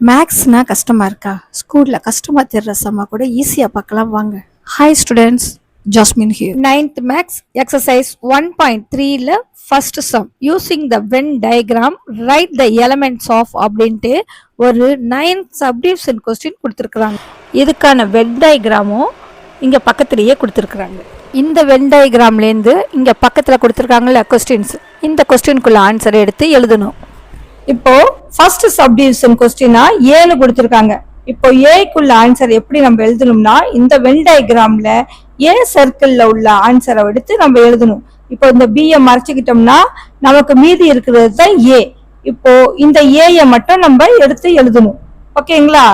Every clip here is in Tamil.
மேக்ஸ்னா கஷ்டமா இருக்கா? ஸ்கூல்ல கஷ்டமா தெரிற சம்மா கூட ஈஸியா பார்க்கலாம் வாங்க. Hi students, Jasmine here. 9th maths exercise 1.3ல first sum using the Venn diagram write the elements of அப்படின்ட்டு ஒரு 9th சப்டிவிஷன் கொஸ்டின் கொடுத்துருக்குறாங்க. இதுக்கான வென் டயக்ராமும் இங்கே பக்கத்துலேயே கொடுத்துருக்குறாங்க. இந்த வென் டயக்ராம்லேருந்து இங்கே பக்கத்தில் கொடுத்துருக்காங்கல்ல கொஸ்டின்ஸ், இந்த கொஸ்டினுக்குள்ள ஆன்சரை எடுத்து எழுதணும். இப்போ ஃபர்ஸ்ட் சப்டிவிஷன் கொஸ்டினா ஏன்னு கொடுத்துருக்காங்க. இப்போ ஏக்குள்ள ஆன்சர் எப்படி நம்ம எழுதணும்னா, இந்த வென் டயக்ராம்ல ஏ சர்க்கிள்ல உள்ள ஆன்சரை எடுத்து நம்ம எழுதணும். இப்போ இந்த பியை மறைச்சிக்கிட்டோம்னா நமக்கு மீதி இருக்கிறது தான் ஏ. இப்போ இந்த ஏயை மட்டும் நம்ம எடுத்து எழுதணும். ஓகேங்களா?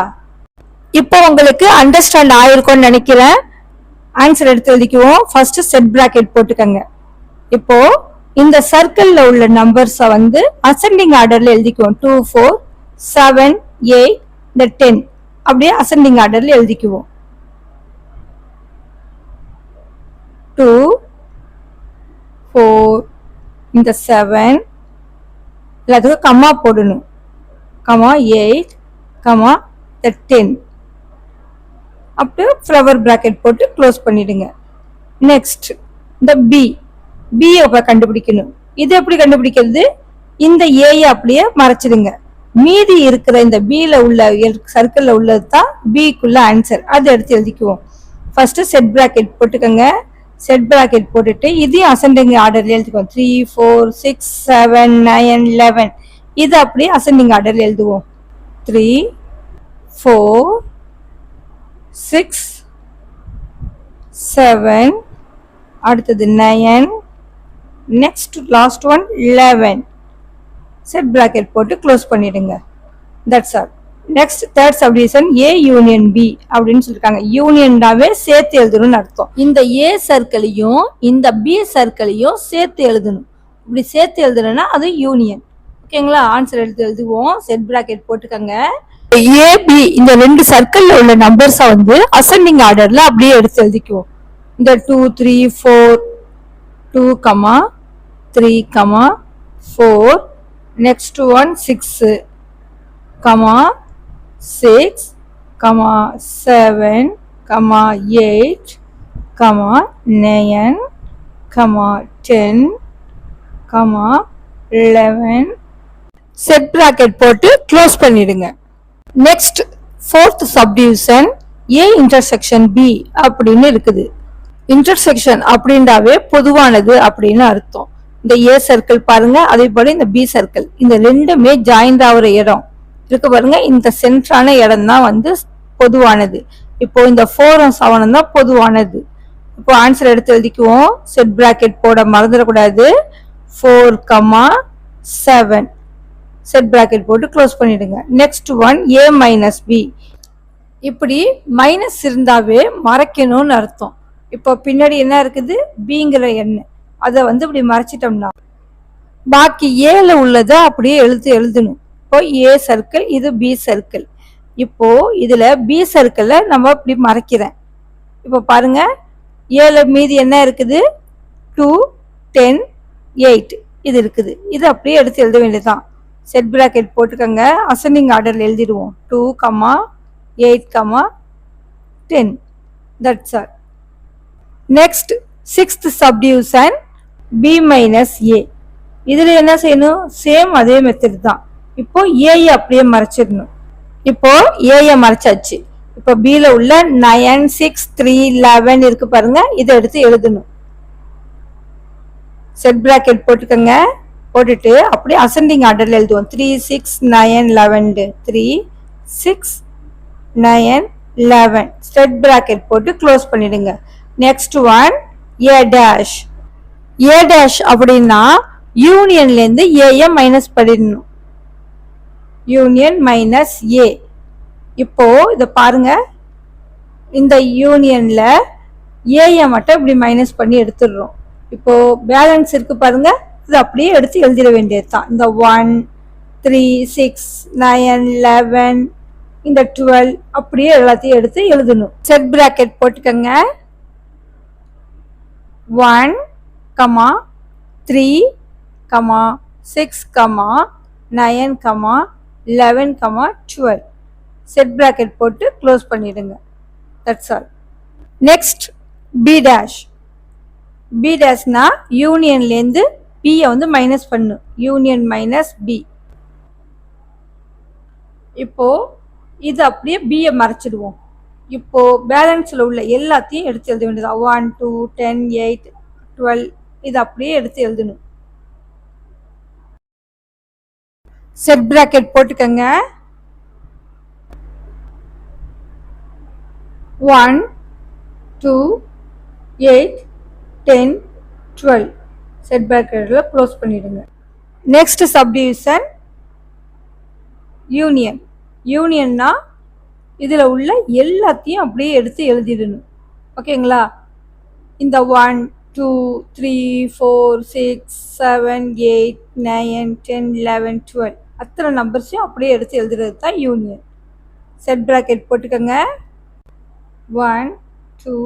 இப்போ உங்களுக்கு அண்டர்ஸ்டாண்ட் ஆயிருக்கும்னு நினைக்கிறேன். ஆன்சர் எடுத்து எழுதிக்குவோம். ஃபர்ஸ்ட் செட் பிராக்கெட் போட்டுக்கங்க. இப்போ இந்த சர்க்கிள்ல உள்ள நம்பர்ஸை வந்து அசெண்டிங் ஆர்டர்ல எழுதிக்குவோம். 2 4 7 8 இந்த 10 அப்படியே அசெண்டிங் ஆர்டர்ல எழுதிக்குவோம். 2 4 இந்த 7 எல்லாத்துக்கும் கம்மா போடணும். கம்மா 8 கம்மா 10 அப்படியே ஃப்ளவர் பிராக்கெட் போட்டு க்ளோஸ் பண்ணிடுங்க. நெக்ஸ்ட் இந்த பியை கண்டுபிடிக்கணும். இது எப்படி கண்டுபிடிக்கிறது? இந்த ஏயை அப்படியே மறைச்சிடுங்க. மீதி இருக்கிற இந்த பில உள்ள சர்க்கிள்ல உள்ளது தான் பிக்குள்ள ஆன்சர். அதை எடுத்து எழுதிக்குவோம். ஃபர்ஸ்ட் செட் பிராக்கெட் போட்டுக்கோங்க. செட் பிராக்கெட் போட்டுட்டு இதையும் அசெண்டிங் ஆர்டர்ல எழுதிக்குவோம். 3 4 6 7 9 11 இது அப்படியே அசெண்டிங் ஆர்டர்ல எழுதுவோம். 3 4 6 7 அடுத்தது 9 next last one 11 set bracket போட்டு க்ளோஸ் பண்ணிடுங்க. That's all. Next third subdivision A union B அப்படின்னு சொல்லிருக்காங்க. யூனியன்னாவே சேர்த்து எழுதணும்னு அர்த்தம். இந்த ஏ சர்க்கிளையும் இந்த பி சர்க்கிளையும் சேர்த்து எழுதணும். இப்படி சேர்த்து எழுதணும்னா அது யூனியன். ஓகேங்களா? ஆன்சர் எடுத்து எழுதுவோம். செட் பிராக்கெட் போட்டுக்கோங்க. ஏபி இந்த ரெண்டு சர்க்கிள்ல உள்ள நம்பர்ஸை வந்து அசெண்டிங் ஆர்டர்ல அப்படியே எடுத்து எழுதிக்குவோம். இந்த 2 3 4 2 3 4 next one 6 6 7 8 9 10 11 செட் பிராக்கெட் போட்டு க்ளோஸ் பண்ணிடுங்க. Next fourth subdivision A intersection B அப்படின்னு இருக்குது. இன்டர்செக்ஷன் அப்படின்றாவே பொதுவானது அப்படின்னு அர்த்தம். இந்த ஏ சர்க்கிள் பாருங்க, அதே போல இந்த பி சர்க்கிள், இந்த ரெண்டுமே ஜாயிண்ட் ஆகிற இடம் இருக்கு பாருங்க. இந்த சென்டரான இடம் தான் வந்து பொதுவானது. இப்போ இந்த 4 7 தான் பொதுவானது. இப்போ ஆன்சர் எடுத்து எழுதிக்குவோம். செட் பிராக்கெட் போட மறந்துடக்கூடாது. 4 7 செட் பிராக்கெட் போட்டு க்ளோஸ் பண்ணிடுங்க. Next one A minus B. இப்படி மைனஸ் இருந்தாவே மறைக்கணும்னு அர்த்தம். இப்போ பின்னாடி என்ன இருக்குது? பிங்கிற எண்ணெய், அதை வந்து இப்படி மறைச்சிட்டோம்னா பாக்கி ஏல உள்ளதை அப்படியே எழுதணும். இப்போ ஏ சர்க்கிள், இது பி சர்க்கிள். இப்போ இதுல பி சர்க்கிளை நம்ம இப்படி மறைக்கிறேன். இப்போ பாருங்க, ஏல மீதி என்ன இருக்குது? 2 10 8 இது இருக்குது. இது அப்படியே எடுத்து எழுத வேண்டியதுதான். செட் பிராக்கெட் போட்டுக்கோங்க. அசெண்டிங் ஆர்டர்ல எழுதிடுவோம். 2 8 10 that's all. Next sixth subdivision B minus A. இதுல என்ன செய்யணும்? சேம் அதே மெத்தட் தான். இப்போ ஏஐ அப்படியே மறைச்சிடணும். இப்போ ஏஐ மறைச்சாச்சு. இப்போ பில உள்ள 9 6 3 11 இருக்கு பாருங்க, இதை எடுத்து எழுதணும். செட் பிராக்கெட் போட்டுக்கோங்க. போட்டுட்டு அப்படியே அசெண்டிங் ஆர்டர்ல எழுதுவோம். 3 6 9 11 3 6 9 11 செட் பிராக்கெட் போட்டு க்ளோஸ் பண்ணிடுங்க. Next one A dash. A dash அப்படின்னா யூனியன்ல இருந்து ஏஐ மைனஸ் பண்ணிடணும். யூனியன் மைனஸ் ஏ. இப்போ இத பாருங்க, இந்த யூனியன்ல ஏஐ மட்டும் இப்படி மைனஸ் பண்ணி எடுத்துடுறோம். இப்போ பேலன்ஸ் இருக்கு பாருங்க, இது அப்படியே எடுத்து எழுதிட வேண்டியது தான். இந்த 1 3 6 9 11 இந்த 12 அப்படியே எல்லாத்தையும் எடுத்து எழுதணும். செட் பிராக்கெட் போட்டுக்கங்க. 1 3 6 9 11 12 செட் பிராக்கெட் போட்டு க்ளோஸ் பண்ணிடுங்க. That's all. Next B dash. B டேஷ்னா யூனியன்லேருந்து பியை வந்து மைனஸ் பண்ணு. Union minus B. இப்போ இது அப்படியே பியை மறைச்சிடுவோம். இப்போ பேலன்ஸில் உள்ள எல்லாத்தையும் எடுத்து எழுத வேண்டியது. 1 2 10 8 12 இது அப்படியே எடுத்து எழுதணும். செட் பிராக்கெட் போட்டுக்கங்க. 1 2 8 10 12 செட் பிராக்கெட்ல க்ளோஸ் பண்ணிடுங்க. Next subdivision union. யூனியன்னா இதில் உள்ள எல்லாத்தையும் அப்படியே எடுத்து எழுதிடணும். ஓகேங்களா? இந்த 1 2 3 4 6 7 8 9 10 11 12 அத்தனை நம்பர்ஸையும் அப்படியே எடுத்து எழுதுறது தான் யூனியன். செட் பிராக்கெட் போட்டுக்கோங்க. 1 2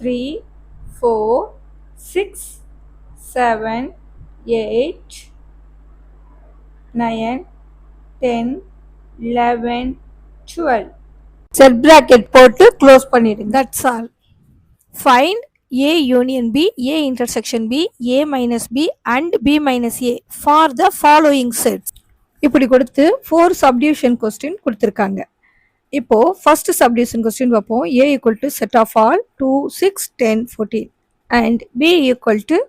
3 4 6 7 8 9 10 11 12 செட் பிராக்கெட் போட்டு க்ளோஸ் பண்ணிடுங்க. That's all. Find A union B, A intersection B, A minus B and B minus A for the following sets. இப்படி கொடுத்து 4 subdivision question கொடுத்திருக்காங்க. இப்போ first subdivision question பார்ப்போம். A equal to set of all 2 6 10 14 and B equal to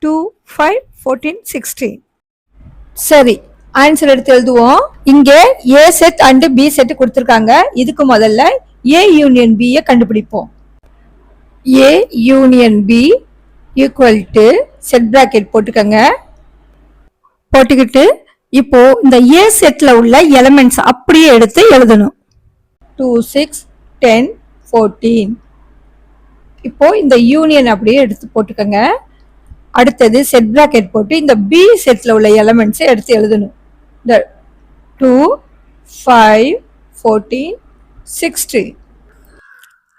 2 5 14 16. சரி, ஆன்சர் எடுத்து எழுதுவோம். இங்க A set and B set கொடுத்திருக்காங்க. இதுக்கு முதல்ல A union B கண்டுபிடிப்போம். A union B equal to set bracket போட்டுக்கங்க. போட்டுக்கிட்டு இப்போ இந்த A செட்ல உள்ள எலிமெண்ட்ஸ் அப்படியே எடுத்து எழுதணும். 2 6 10 14. இப்போ இந்த யூனியன் அப்படியே எடுத்து போட்டுக்கங்க. அடுத்தது செட் பிராக்கெட் போட்டு இந்த B செட்ல உள்ள எலிமெண்ட்ஸ் எடுத்து எழுதணும். 2 5 14 16.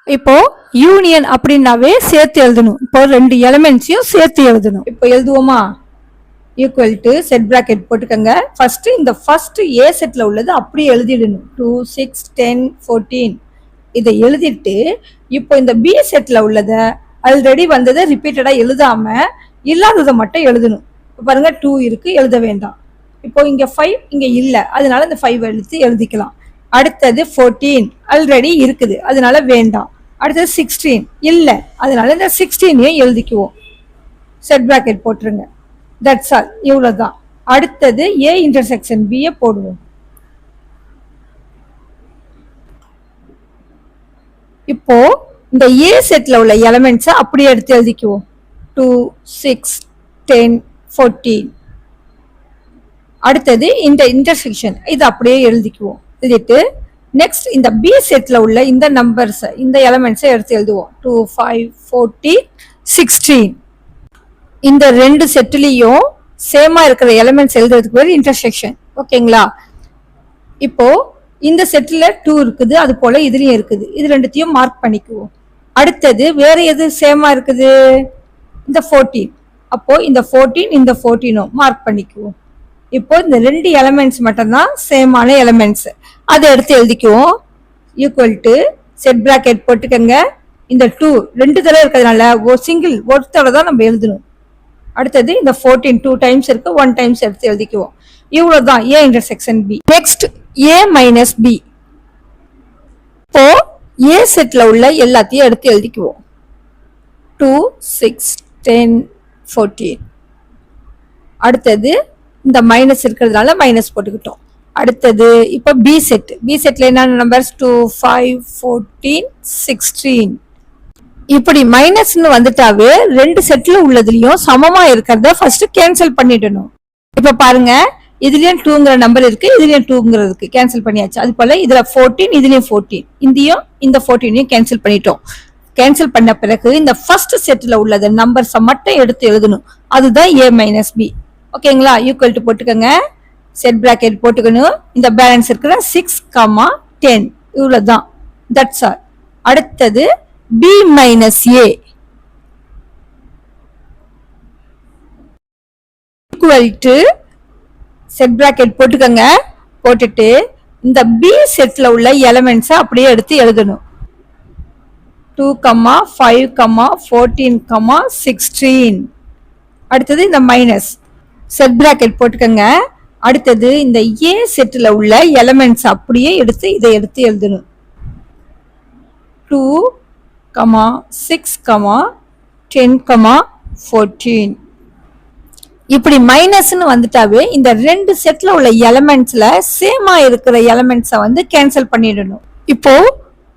இப்போ யூனியன் அப்படின்னாவே சேர்த்து எழுதணும். இப்போ ரெண்டு எலிமெண்ட்ஸையும் சேர்த்து எழுதணும். இப்போ எழுதுவோமா? ஈக்குவல் டு செட் பிராக்கெட் போட்டுக்கங்க. ஃபர்ஸ்ட் இந்த ஃபர்ஸ்ட் ஏ செட்ல உள்ளது அப்படியே எழுதிடணும். 2 6 10 14 இதை எழுதிட்டு இப்போ இந்த பி செட்ல உள்ளதை ஆல்ரெடி வந்ததை ரிப்பீட்டடா எழுதாம இல்லாததை மட்டும் எழுதணும். இப்போ பாருங்க 2 இருக்கு, எழுத வேண்டாம். இப்போ இங்க 5 இங்க இல்ல, அதனால இந்த 5 எழுதி எழுதிக்கலாம். அடுத்தது 14 ஆல்ரெடி இருக்குது, அதனால வேண்டாம். அடுத்தது 16 இல்ல, அதனால இந்த 16 எழுதிக்குவோம். செட் பிராக்கெட் போட்டுருங்க. That's all. இவ்வளவுதான். அடுத்தது A இன்டர்செக்ஷன் B போடுவோம். இப்போ இந்த A செட்ல உள்ள எலிமெண்ட்ஸ் அப்படியே எடுத்து எழுதிக்குவோம். 2 6 10 14. அடுத்தது இந்த இன்டர்செக்ஷன் இது அப்படியே எழுதிக்குவோம். எழுதிட்டு நெக்ஸ்ட் இந்த B செட்ல உள்ள இந்த நம்பர்ஸ் இந்த எலிமெண்ட்ஸை எடுத்து எழுதுவோம். 2 5 14 16. இந்த ரெண்டு செட்லயும் சேமா இருக்கிற எலிமெண்ட்ஸ் எழுதுறதுக்கு பேர் இன்டர்செக்ஷன். ஓகேங்களா? இப்போ இந்த செட்ல 2 இருக்குது, அது போல இதுலயும் இருக்குது. இது ரெண்டுத்தையும் மார்க் பண்ணிக்குவோம். அடுத்தது வேற எது சேமா இருக்குது? இந்த 14. அப்போ இந்த 14 இந்த 14 மார்க் பண்ணிக்குவோம். இப்போ இந்த ரெண்டு எலிமெண்ட்ஸ் மட்டும்தான் சேமான எலிமெண்ட்ஸ், அதை எடுத்து எழுதிக்குவோம். ஈக்குவல் டு செட் பிராக்கெட் போட்டுக்கங்க. இந்த 2 ரெண்டு தடவை இருக்கிறதுனால ஒரு சிங்கிள் ஒரு தடவை தான் நம்ம எழுதணும். அடுத்தது இந்த 14 2 டைம்ஸ் இருக்கு, 1 டைம்ஸ் எடுத்து எழுதிக்குவோம். இவ்வளவுதான் A intersection B. Next A minus B. இப்போ A செட்ல உள்ள எல்லாத்தையும் எடுத்து எழுதிக்குவோம். 2 6 10 14. அடுத்தது இந்த மைனஸ் இருக்கிறதுனால மைனஸ் போட்டுக்கிட்டோம். அடுத்தது இப்போ B செட். B செட்ல என்னென்ன நம்பர்ஸ்? 2 5 14 16. இப்படி மைனஸ்னு வந்துட்டாவே ரெண்டு செட்ல உள்ளதுலயும் சமமா இருக்கிறத ஃபர்ஸ்ட் கேன்சல் பண்ணிடணும். இப்ப பாருங்க, இதுலயும் 2ங்கிற நம்பர் இருக்கு, இதுலயும் 2ங்கிறதுக்கு கேன்சல் பண்ணியாச்சு. அது போல இதுல 14 இதுலயும் 14, இந்தியும் இந்த 14 கேன்சல் பண்ணிட்டோம். கேன்சல் பண்ண பிறகு இந்த ஃபர்ஸ்ட் செட்ல உள்ளது நம்பர்ஸை மட்டும் எடுத்து எழுதணும். அதுதான் A மைனஸ் B. ஓகேங்களா? ஈக்குவல் டு போட்டுக்கோங்க. செட் பிராக்கெட் போட்டுக்கணும். இந்த பேலன்ஸ் இருக்கிற 6, 10 இவ்வளவுதான். That's all. அடுத்தது B minus A equal to set bracket போட்டுக்கங்க. போட்டுட்டு இந்த பி செட்ல உள்ள எலிமெண்ட்ஸ் அப்படியே எடுத்து எழுதணும். 2, 5, 14, 16. அடுத்தது இந்த மைனஸ் செட் பிராக்கெட் போட்டுக்கங்க. அடுத்தது இந்த ஏ செட்ல உள்ள எலிமெண்ட்ஸ் அப்படியே எடுத்து இதை எடுத்து எழுதணும். 2, 6, 10, 14. இப்படி மைனஸ்னு வந்துட்டாவே இந்த ரெண்டு செட்ல உள்ள எலிமெண்ட்ஸ்ல சேமா இருக்கிற எலிமெண்ட்ஸை வந்து கேன்சல் பண்ணிடணும். இப்போ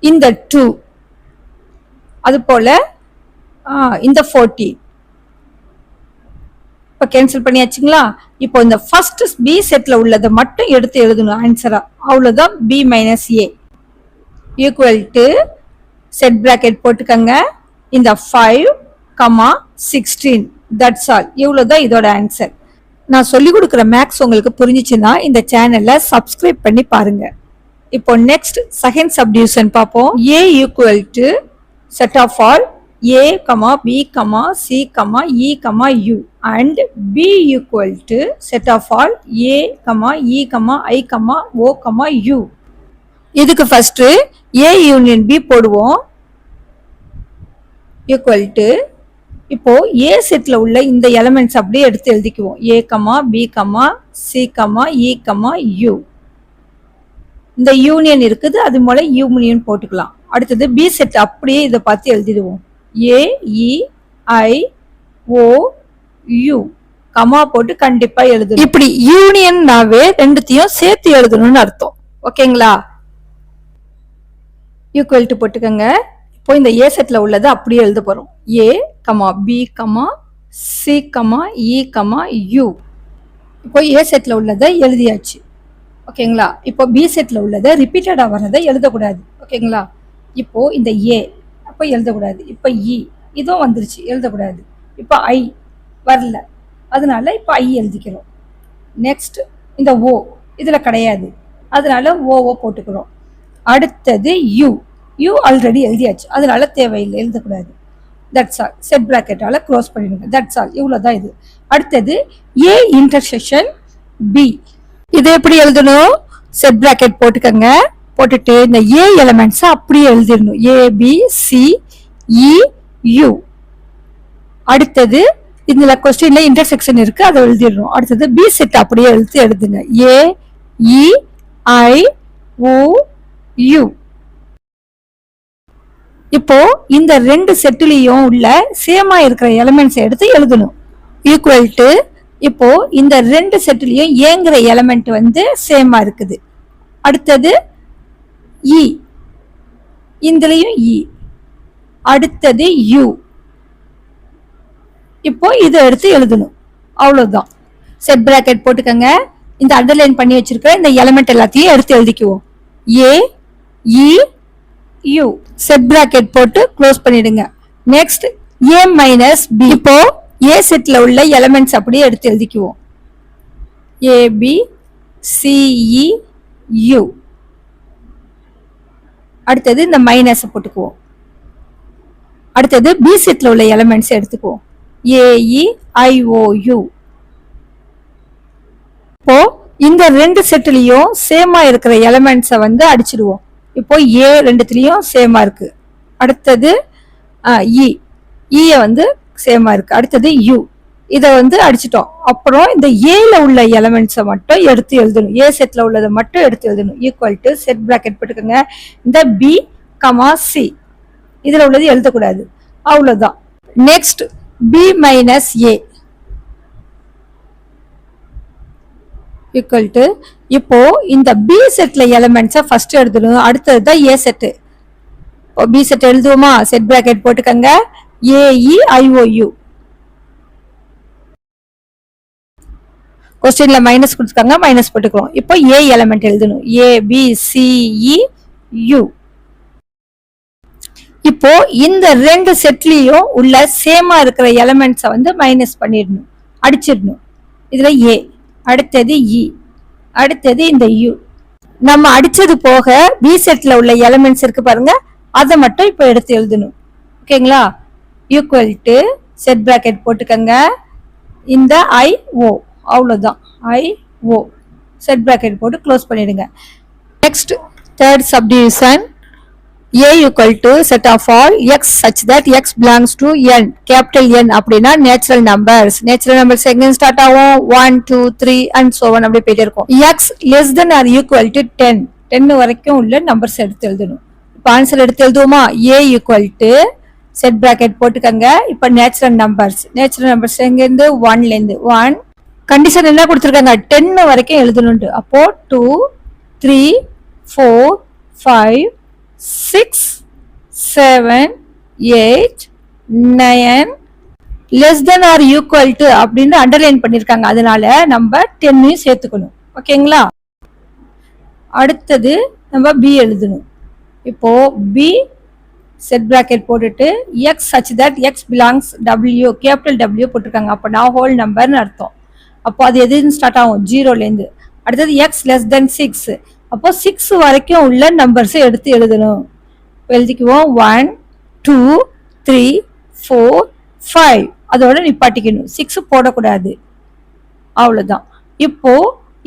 இந்த 2 அது போல இந்த 14 இப்ப கேன்சல் பண்ணியாச்சுங்களா. இப்போ இந்த ஃபர்ஸ்ட் பி செட்ல உள்ளதை மட்டும் எடுத்து எழுதணும் ஆன்சரா. அவ்வளவுதான் B minus A equal to set bracket போட்டுக்கங்க. இந்த 5, 16. That's all. இவ்வளவுதான் இதோட ஆன்சர். நான் சொல்லி கொடுக்குற மேக்ஸ் உங்களுக்கு புரிஞ்சிச்சுன்னா இந்த சேனலை சப்ஸ்கிரைப் பண்ணி பாருங்க. இப்போ நெக்ஸ்ட் செகண்ட் சப்டிவிஷன் பார்ப்போம். A equal to set of all a, b, c, e, u and b equal to set of all a, e, I, o, u. இதுக்கு ஃபர்ஸ்ட் a யூனியன் b போடுவோம். equal to இப்போ a செட்ல உள்ள இந்த எலிமெண்ட்ஸ் அப்படியே எடுத்து எழுதிக்குவோம். a, b, c, e, u. இந்த யூனியன் இருக்குது, அது போல யூனியன் போட்டுக்கலாம். அடுத்தது பி செட் அப்படியே இதை பார்த்து எழுதிடுவோம். ஏ, E, I, O, you comma போட்டு கண்டிப்பா எழுதணும். இப்படி யூனியன்னாவே ரெண்டுத்தையும் சேர்த்து எழுதணும்னு அர்த்தம். ஓகேங்களா? ஈக்குவல் டு போட்டுக்கங்க. இப்போ இந்த ஏ செட்ல உள்ளது அப்படியே எழுத போறோம். ஏ, பி, சி, இ, யூ. இப்போ ஏ செட்ல உள்ளதை எழுதியாச்சு. ஓகேங்களா? இப்போ பி செட்ல உள்ளதை ரிப்பீட்டடா வர்றதை எழுதக்கூடாது. ஓகேங்களா? இப்போ இந்த ஏ அப்போ எழுதக்கூடாது. இப்போ இ இதுவும் வந்துருச்சு, எழுதக்கூடாது. இப்போ ஐ வரல, அதனால இப்போ ஐ எழுதிக்கிறோம். நெக்ஸ்ட் இந்த ஓ இதுல கிடையாது, அதனால ஓ போட்டுக்கிறோம். அடுத்தது யூ, யூ ஆல்ரெடி எழுதியாச்சு, அதனால தேவையில்லை, எழுதக்கூடாது. That's all. செட் பிராக்கெட்டால க்ளோஸ் பண்ணிடுங்க. That's all. இவ்வளவுதான் இது. அடுத்தது ஏ இன்டர்செக்ஷன் பி. இது எப்படி எழுதணும்? செட் பிராக்கெட் போட்டுக்கங்க. போட்டுட்டு இந்த ஏ எலிமெண்ட்ஸ் அப்படியே எழுதிடணும். ஏ, பி, சி, இ, யூ. அடுத்தது இதுல கொஸ்டின்ல இன்டர்செக்ஷன் இருக்கு, அதை எழுதிடணும். அடுத்தது பி செட் அப்படியே எழுதுங்க. ஏ, இ, ஐ, ஓ, யூ. இப்போ இந்த ரெண்டு செட்டுலயும் உள்ள சேமா இருக்கிற எலிமெண்ட்ஸ் எடுத்து எழுதணும். ஈக்குவல் டு இப்போ இந்த ரெண்டு செட்டுலயும் ஏங்கிற எலிமெண்ட் வந்து சேமா இருக்குது. அடுத்தது இ, இதுலயும் இ. அடுத்தது யூ. இப்போ இதை எடுத்து எழுதணும். அவ்வளவுதான். செட் பிராக்கெட் போட்டுக்கங்க. இந்த அண்டர்லைன் பண்ணி வச்சிருக்கிற இந்த எலிமெண்ட் எல்லாத்தையும் எடுத்து எழுதிக்குவோம். ஏ, இ, யூ. செட் பிராக்கெட் போட்டு க்ளோஸ் பண்ணிடுங்க. Next A minus B. இப்போ ஏ செட்ல உள்ள எலிமெண்ட்ஸ் அப்படியே எடுத்து எழுதிக்குவோம். ஏ, பி, சி, இ, யூ. அடுத்தது இந்த மைனஸ் போட்டுக்குவோம். அடுத்தது பி செட்ல உள்ள எலிமெண்ட்ஸ் எடுத்துக்குவோம். ஏ, இ, ஐ, ஓ, யூ. இப்போ இந்த ரெண்டு செட்லயும் சேமா இருக்கிற எலிமெண்ட்ஸை வந்து அடிச்சிடுவோம். இப்போ ஏ ரெண்டுத்துலயும் சேமா இருக்கு. அடுத்தது இ, இ வந்து சேமா இருக்கு. அடுத்தது யூ, இத வந்து அடிச்சிட்டோம். அப்புறம் இந்த ஏல உள்ள எலிமெண்ட்ஸை மட்டும் எடுத்து எழுதணும். ஏ செட்ல உள்ளதை மட்டும் எடுத்து எழுதணும். ஈக்குவல் டு செட் பிராக்கெட் போட்டுக்கோங்க. இந்த பி, சி இதுல உள்ளது எழுதக்கூடாது. அவ்வளவுதான். Next B minus A equal to இப்போ இந்த பி செட்ல எலிமெண்ட்ஸை ஃபர்ஸ்ட் எழுதணும். அடுத்தது தான் ஏ செட்டு. பி செட் எழுதுவோமா? செட் பிராக்கெட் போட்டுக்கங்க. A, E, I, O, U. கொஸ்டின்ல மைனஸ் கொடுத்துருக்காங்க, மைனஸ் போட்டுக்கிறோம். இப்போ ஏ எலிமெண்ட் எழுதணும். A, B, C, E, U. இப்போ இந்த ரெண்டு செட்லயும் உள்ள சேமா இருக்கிற எலிமெண்ட்ஸை வந்து மைனஸ் பண்ணிடணும், அடிச்சிடணும். இதுல ஏ, அடுத்தது இ, அடுத்தது இந்த யூ. நம்ம அடிச்சது போக பி செட்ல உள்ள எலிமெண்ட்ஸ் இருக்கு பாருங்க, அதை மட்டும் இப்போ எடுத்து எழுதணும். ஓகேங்களா? ஈக்குவல் டு செட் பிராக்கெட் போட்டுக்கங்க. இந்த ஐ, ஓ. அவ்வளவுதான். ஐ, ஓ. செட் பிராக்கெட் போட்டு க்ளோஸ் பண்ணிடுங்க. Next, third subdivision, A equal to set of all x such that x belongs to n, capital N அப்படின்னா natural numbers. Natural numbers எங்க ஸ்டார்ட் ஆகும்? 1, 2, 3 and so on அப்படி போயிட்டே இருக்கும். x less than or equal to 10, 10 வரைக்கும் உள்ள நம்பர்ஸ் எடுத்து எழுதணும். இப்போ ஆன்சர் எடுத்து எழுதுவோமா? A equal to set bracket போட்டுக்கங்க. இப்போ நேச்சுரல் நம்பர்ஸ் எங்க இருந்து? 1ல இருந்து 1. கண்டிஷன் என்ன கொடுத்துருக்காங்க? 10 வரைக்கும் எழுதணும்ட்டு. அப்போ 2, 3, 4, 5, 6, 7, 8, 9 less than or equal to அப்படின்னு அண்டர்லைன் பண்ணிருக்காங்க. அதனால நம்ம 10 சேர்த்துக்கணும். ஓகேங்களா? அடுத்தது நம்ம B எழுதணும். இப்போ B செட் பிராக்கெட் போட்டுட்டு x such that x belongs W, capital W போட்டிருக்காங்க. அப்போ நான் ஹோல் நம்பர்னு அர்த்தம். அப்போ அது எதுன்னு ஸ்டார்ட் ஆகும்? 0ல இருந்து. அடுத்தது x less than 6, அப்போ 6 வரைக்கும் உள்ள நம்பர்ஸை எடுத்து எழுதணும். எழுதிக்குவோம். 1, 2, 3, 4, 5 அதோட நிப்பாட்டிக்கணும். 6 போடக்கூடாது. அவ்வளவுதான். இப்போ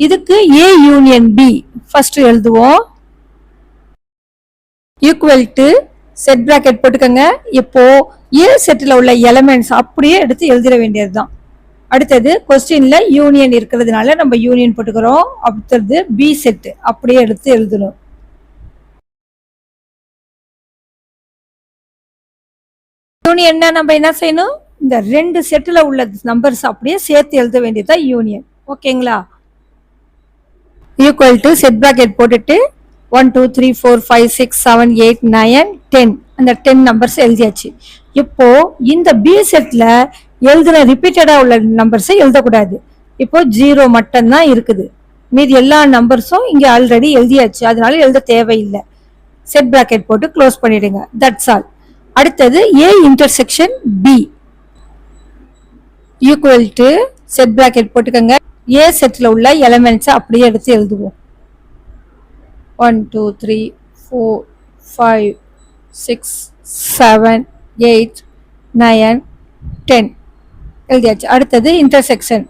இதுக்கு A யூனியன் B ஃபர்ஸ்ட் எழுதுவோம். ஈக்குவல் டு செட் பிராக்கெட் போட்டுக்கங்க. இப்போ A செட்டில் உள்ள எலிமெண்ட்ஸ் அப்படியே எடுத்து எழுதிட வேண்டியதுதான். அடுத்தது கொஸ்டின்ல யூனியன் இருக்கிறதுனால நம்ம யூனியன் போட்டுக்கிறோம். அடுத்தது B செட் அப்படியே எடுத்து எழுதணும். யூனியன்னா நம்ம என்ன செய்யணும்? இந்த ரெண்டு செட்டில் உள்ள நம்பர்ஸ் அப்படியே சேர்த்து எழுத வேண்டியதுதான் யூனியன். ஓகேங்களா? ஈக்குவல் டு செட் பிராக்கெட் போட்டுட்டு 1, 2, 3, 4, 5, 6, 7, 8, 9, 10 அந்த 10 நம்பர்ஸ் எழுதியாச்சு. இப்போ இந்த B செட்ல எழுதுன ரிப்பீட்டடா உள்ள நம்பர்ஸை எழுதக்கூடாது. இப்போ 0 மட்டும்தான் இருக்குது. மீதி எல்லா நம்பர்ஸும் இங்க ஆல்ரெடி எழுதியாச்சு. அதனால எழுத தேவையில்லை. செட் பிராக்கெட் போட்டு க்ளோஸ் பண்ணிடுங்க. That's all. அடுத்தது A intersection B equal to set bracket போட்டுக்கங்க. A செட்ல உள்ள எலிமெண்ட்ஸை அப்படியே எடுத்து எழுதுவோம். 1, 2, 3, 4, 5, 6, 7, 8, 9, 10 எழுதியாச்சு. அடுத்தது இன்டர்செக்ஷன்.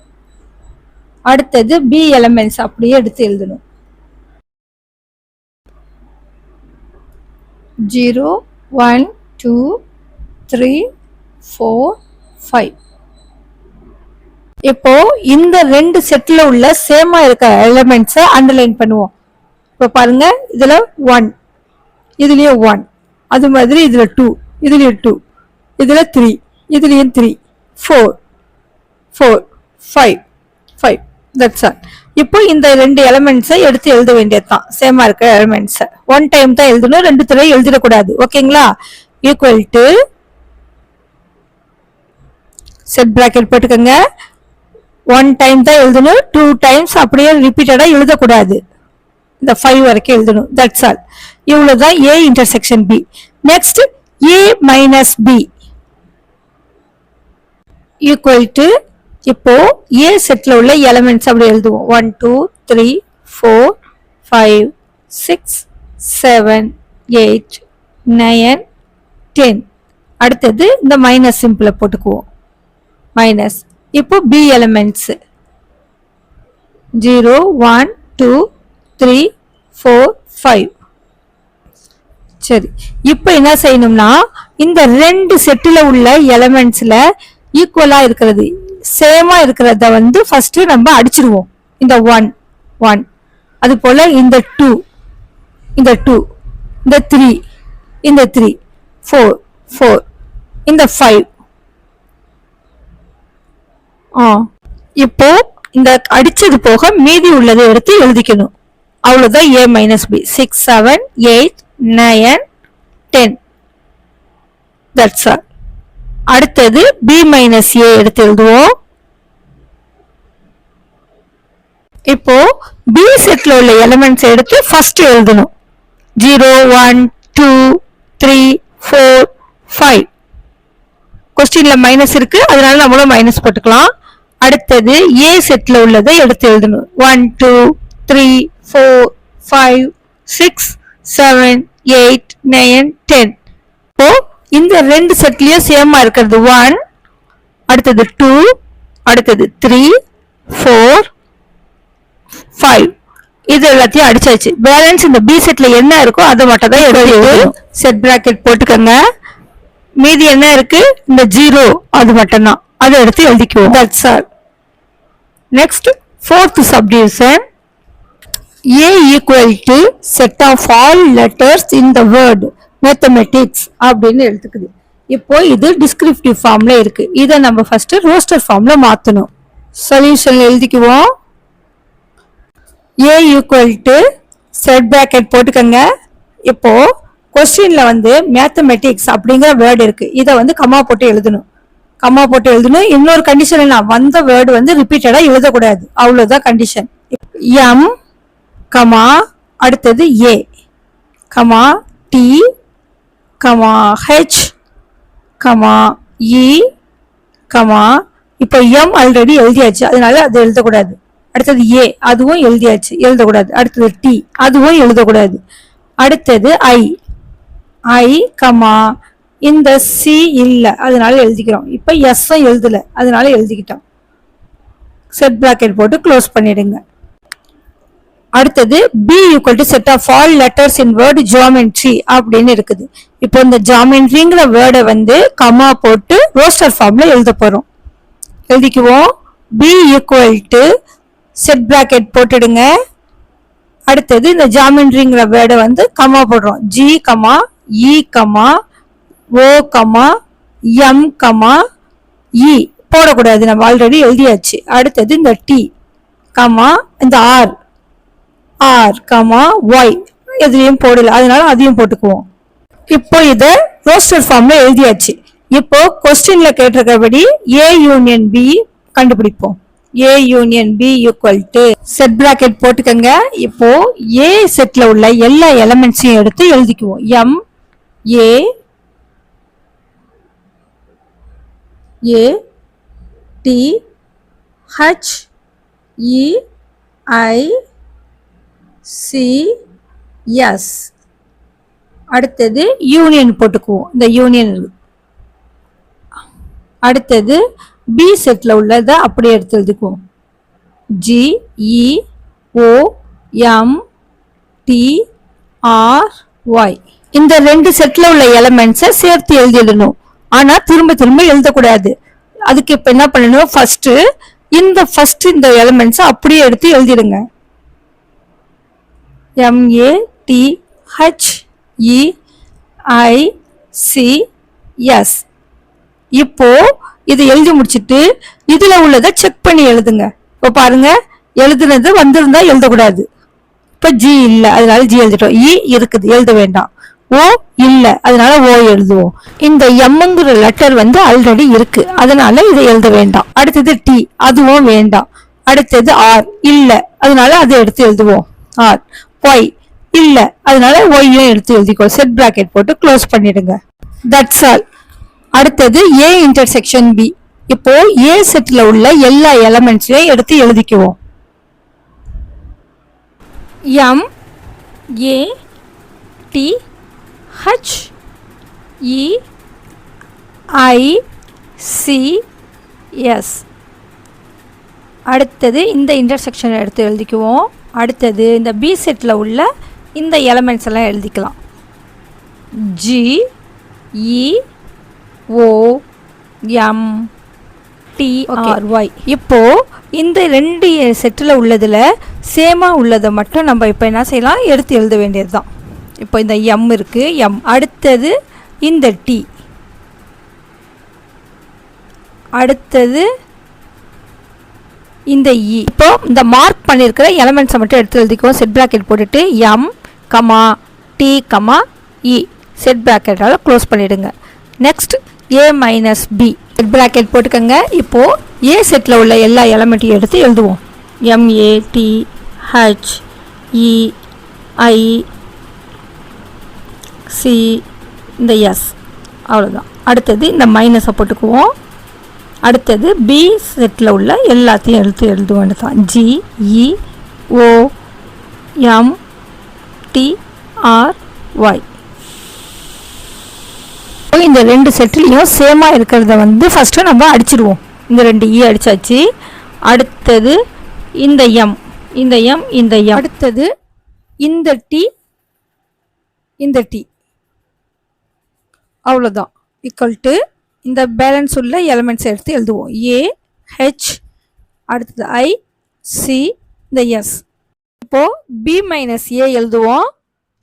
அடுத்தது B எலிமெண்ட்ஸ் அப்படியே எடுத்து எழுதணும். 0, 1, 2, 3, 4, 5. இப்போ இந்த ரெண்டு செட்ல உள்ள சேமா இருக்க எலிமெண்ட்ஸை அண்டர்லைன் பண்ணுவோம். இப்போ பாருங்க, இதுல 1, இதுலயும் 1, அது மாதிரி இதுல 2, இதுலயும் 2, இதுல 3, இதுலயும் 3, 4, 4, 5, 5. That's all. இப்போ இந்த ரெண்டு எலிமெண்ட்ஸை எடுத்து எழுத வேண்டியதுதான். சேமா இருக்க எலிமெண்ட்ஸை ஒன் டைம் தான் எழுதணும், ரெண்டு தடவை எழுதிடக்கூடாது. ஓகேங்களா? ஈக்குவல் டு செட் பிராக்கெட் போட்டுக்கோங்க. 1 டைம் தான் எழுதணும், 2 டைம்ஸ் அப்படியே ரிப்பீட்டடா எழுதக்கூடாது. இந்த 5 வரைக்கும் எழுதணும். That's all. இவ்வளவுதான் A intersection B. Next A minus B equal to இப்போ A செட்ல உள்ள எலிமெண்ட்ஸ் அப்படி எழுதுவோம். 1, 2, 3, 4, 5, 6, 7, 8, 9, 10. அடுத்தது இந்த மைனஸ் சிம்பிளை போட்டுக்குவோம். மைனஸ். இப்போ B எலிமெண்ட்ஸ் 0, 1, 2, 3, 4, 5. சரி, இப்போ என்ன செய்யணும்னா இந்த ரெண்டு செட்டில் உள்ள எலிமெண்ட்ஸ்ல ஈக்குவலா இருக்கிறது, சேமா இருக்கிறத வந்து ஃபர்ஸ்ட் நம்ம அடிச்சிருவோம். இந்த 1, 1, அது போல இந்த 2, இந்த 2, இந்த 3, இந்த 3, 4, 4, இந்த 5. இப்போ இந்த அடிச்சது போக மீதி உள்ளதை எடுத்து எழுதிக்கணும். அவ்வளவுதான் A minus B. 6, 7, 8, 9, 10. That's all. அடுத்தது B மைனஸ் A எடுத்து எழுதுவோம். இப்போ B செட்ல உள்ள எலிமெண்ட்ஸ் எடுத்து ஃபர்ஸ்ட் எழுதணும். 0, 1, 2, 3, 4, 5. கொஸ்டின்ல மைனஸ் இருக்கு, அதனால நம்மளும் மைனஸ் போட்டுக்கலாம். அடுத்தது A செட்ல உள்ளதை எடுத்து எழுதணும். 1, 2, 3, 4, 5, 6, 7, 8, 9, 10. இப்போ இந்த ரெண்டு செட்லயும் சேமா இருக்கிறது 1, அடுத்தது 2, அடுத்தது 3, 4, 5. இது எல்லாத்தையும் அடிச்சாச்சு. பேலன்ஸ் இந்த பி செட்ல என்ன இருக்கோ அதை மட்டும் தான் எடுத்து செட் பிராக்கெட் போட்டுக்கோங்க. மீதி என்ன இருக்கு, இந்த 0 அது மட்டும்தான், அதை எடுத்து எழுதிக்குவோம். That's all. Next fourth subdivision. A equal to set of all letters in the word mathematics அப்படின்னு எடுத்துக்குது. இப்போ இது டிஸ்கிரிப்டிவ் ஃபார்ம்ல இருக்கு. இதை நம்ம ஃபர்ஸ்ட் ரோஸ்டர் ஃபார்ம்ல மாத்தணும். சொல்யூஷன் எழுதிக்குவோம். A equal to set bracket போட்டுக்கங்க. இப்போ கொஸ்டின்ல மேத்தமெட்டிக்ஸ் அப்படிங்கிற வேர்டு இருக்கு. இதை கமா போட்டு எழுதணும். கமா போட்டு எழுதணும். இன்னொரு கண்டிஷன் என்ன, வந்த வேர்டு ரிப்பீட்டடா எழுதக்கூடாது, அவ்வளவுதான் கண்டிஷன். எம் கமா அடுத்தது A comma D comma H comma E comma, இப்போ எம் ஆல்ரெடி எழுதியாச்சு, அதனால அது எழுதக்கூடாது. அடுத்தது ஏ, அதுவும் எழுதியாச்சு, எழுதக்கூடாது. அடுத்தது டி, அதுவும் எழுதக்கூடாது. அடுத்தது ஐ, ஐ கமா இந்த சி இல்ல, அதனால எழுதிக்கிறோம். இப்ப எஸ் எழுதல, அதனால எழுதிக்கிட்டோம். செட் பிராக்கெட் போட்டு க்ளோஸ் பண்ணிடுங்க. அடுத்தது B equal to set of all letters in word geometry அப்படின்னு இருக்குது. இப்போ இந்த ஜியோமெட்ரிங்கிற வேர்டை கமா போட்டு ரோஸ்டர் ஃபார்ம்ல எழுத போறோம். எழுதிக்குவோம். B equal to set bracket போட்டுடுங்க. அடுத்தது இந்த ஜியோமெட்ரிங்கிற வேர்டை கமா போடுறோம். G comma E comma O comma M comma E போடக்கூடாது, நம்ம ஆல்ரெடி எழுதியாச்சு. அடுத்தது இந்த டி கமா இந்த ஆர், ஆர் கமா ஒய் எதுலையும் போடல, அதனால அதையும் போட்டுக்குவோம். இப்போ இதை ரோஸ்டர் ஃபார்ம்ல எழுதியாச்சு. இப்போ கொஸ்டின்ல கேட்டிருக்கபடி ஏ யூனியன் பி கண்டுபிடிப்போம். A union B equal to set bracket போட்டுக்கங்க. இப்போ ஏ செட்ல உள்ள எல்லா எலிமெண்ட்ஸையும் எடுத்து எழுதிக்குவோம். M A A D H E I C S. அடுத்தது யூனியன் போட்டுக்குவோம். இந்த யூனியன் அடுத்தது பி செட்ல உள்ளதை அப்படியே எடுத்து எழுதிக்குவோம். G E O M D R Y. இந்த ரெண்டு செட்ல உள்ள எலிமெண்ட்ஸை சேர்த்து எழுதிடணும். ஆனா திரும்ப திரும்ப எழுதக்கூடாது. அதுக்கு இப்ப என்ன பண்ணணும், ஃபர்ஸ்ட் இந்த எலிமெண்ட்ஸை அப்படியே எடுத்து எழுதிடுங்க. MA D H E I C S. இப்போ இது எழுதி முடிச்சிட்டு இதுல உள்ளதை செக் பண்ணி எழுதுங்க. இப்போ பாருங்க, எழுதுனது வந்திருந்தா எழுதக்கூடாது. இப்ப ஜி இல்ல, அதனால ஜி எழுதிட்டோம். இ இருக்குது, எழுத வேண்டாம். ஓ இல்ல, அதனால ஓ எழுதுவோம். இந்த எம்ங்கிற லெட்டர் ஆல்ரெடி இருக்கு, அதனால இதை எழுத வேண்டாம். அடுத்தது டி, அதுவும் வேண்டாம். அடுத்தது ஆர் இல்ல, அதனால அதை எடுத்து எழுதுவோம். ஆர். ஒய் இல்ல, அதனால ஒய்யும் எடுத்து எழுதிக்கோ. செட் பிராக்கெட் போட்டு க்ளோஸ் பண்ணிடுங்க. That's all. அடுத்தது ஏ இன்டர்செக்ஷன் பி. இப்போ ஏ செட்ல உள்ள எல்லா எலிமெண்ட்ஸையும் எடுத்து எழுதிக்குவோம். M A D H E I C S. அடுத்தது இந்த இன்டர்செக்ஷனை எடுத்து எழுதிக்குவோம். அடுத்தது இந்த பி செட்டில் உள்ள இந்த எலிமெண்ட்ஸ் எல்லாம் எழுதிக்கலாம். G E O M D R Y. இப்போ இந்த ரெண்டு செட்டில் உள்ளதில் சேமாக உள்ளதை மட்டும் நம்ம இப்போ என்ன செய்யலாம், எடுத்து எழுத வேண்டியது தான். இப்போ இந்த எம் இருக்குது, எம். அடுத்தது இந்த டி. அடுத்தது இந்த இ. இப்போ இந்த மார்க் பண்ணியிருக்கிற எலிமெண்ட்ஸை மட்டும் எடுத்து எழுதிக்குவோம். செட் பிராக்கெட் போட்டுட்டு M comma D comma E set பிராக்கெட்டால் க்ளோஸ் பண்ணிவிடுங்க. Next A minus B set bracket போட்டுக்கோங்க. இப்போது ஏ செட்டில் உள்ள எல்லா எலிமெண்ட்டையும் எடுத்து எழுதுவோம். M A D H E I C இந்த எஸ், அவ்வளோதான். அடுத்தது இந்த மைனஸை போட்டுக்குவோம். அடுத்தது பி செட்டில் உள்ள எல்லாத்தையும் எடுத்து எழுத வேண்டியதான். G E O M D R Y. இந்த ரெண்டு செட்டிலையும் சேமாக இருக்கிறத ஃபஸ்ட்டு நம்ம அடிச்சிடுவோம். இந்த ரெண்டு இ அடித்தாச்சு. அடுத்தது இந்த எம் இந்த எம் இந்த எம். அடுத்தது இந்த டி இந்த டி. அவ்வளோதான். ஈக்குவல் டு இந்த பேலன்ஸ் உள்ள எலிமெண்ட்ஸ் எடுத்து எழுதுவோம். ஏ ஹெச், அடுத்தது ஐ சி, இந்த எஸ். இப்போ பி மைனஸ் ஏ எழுதுவோம்.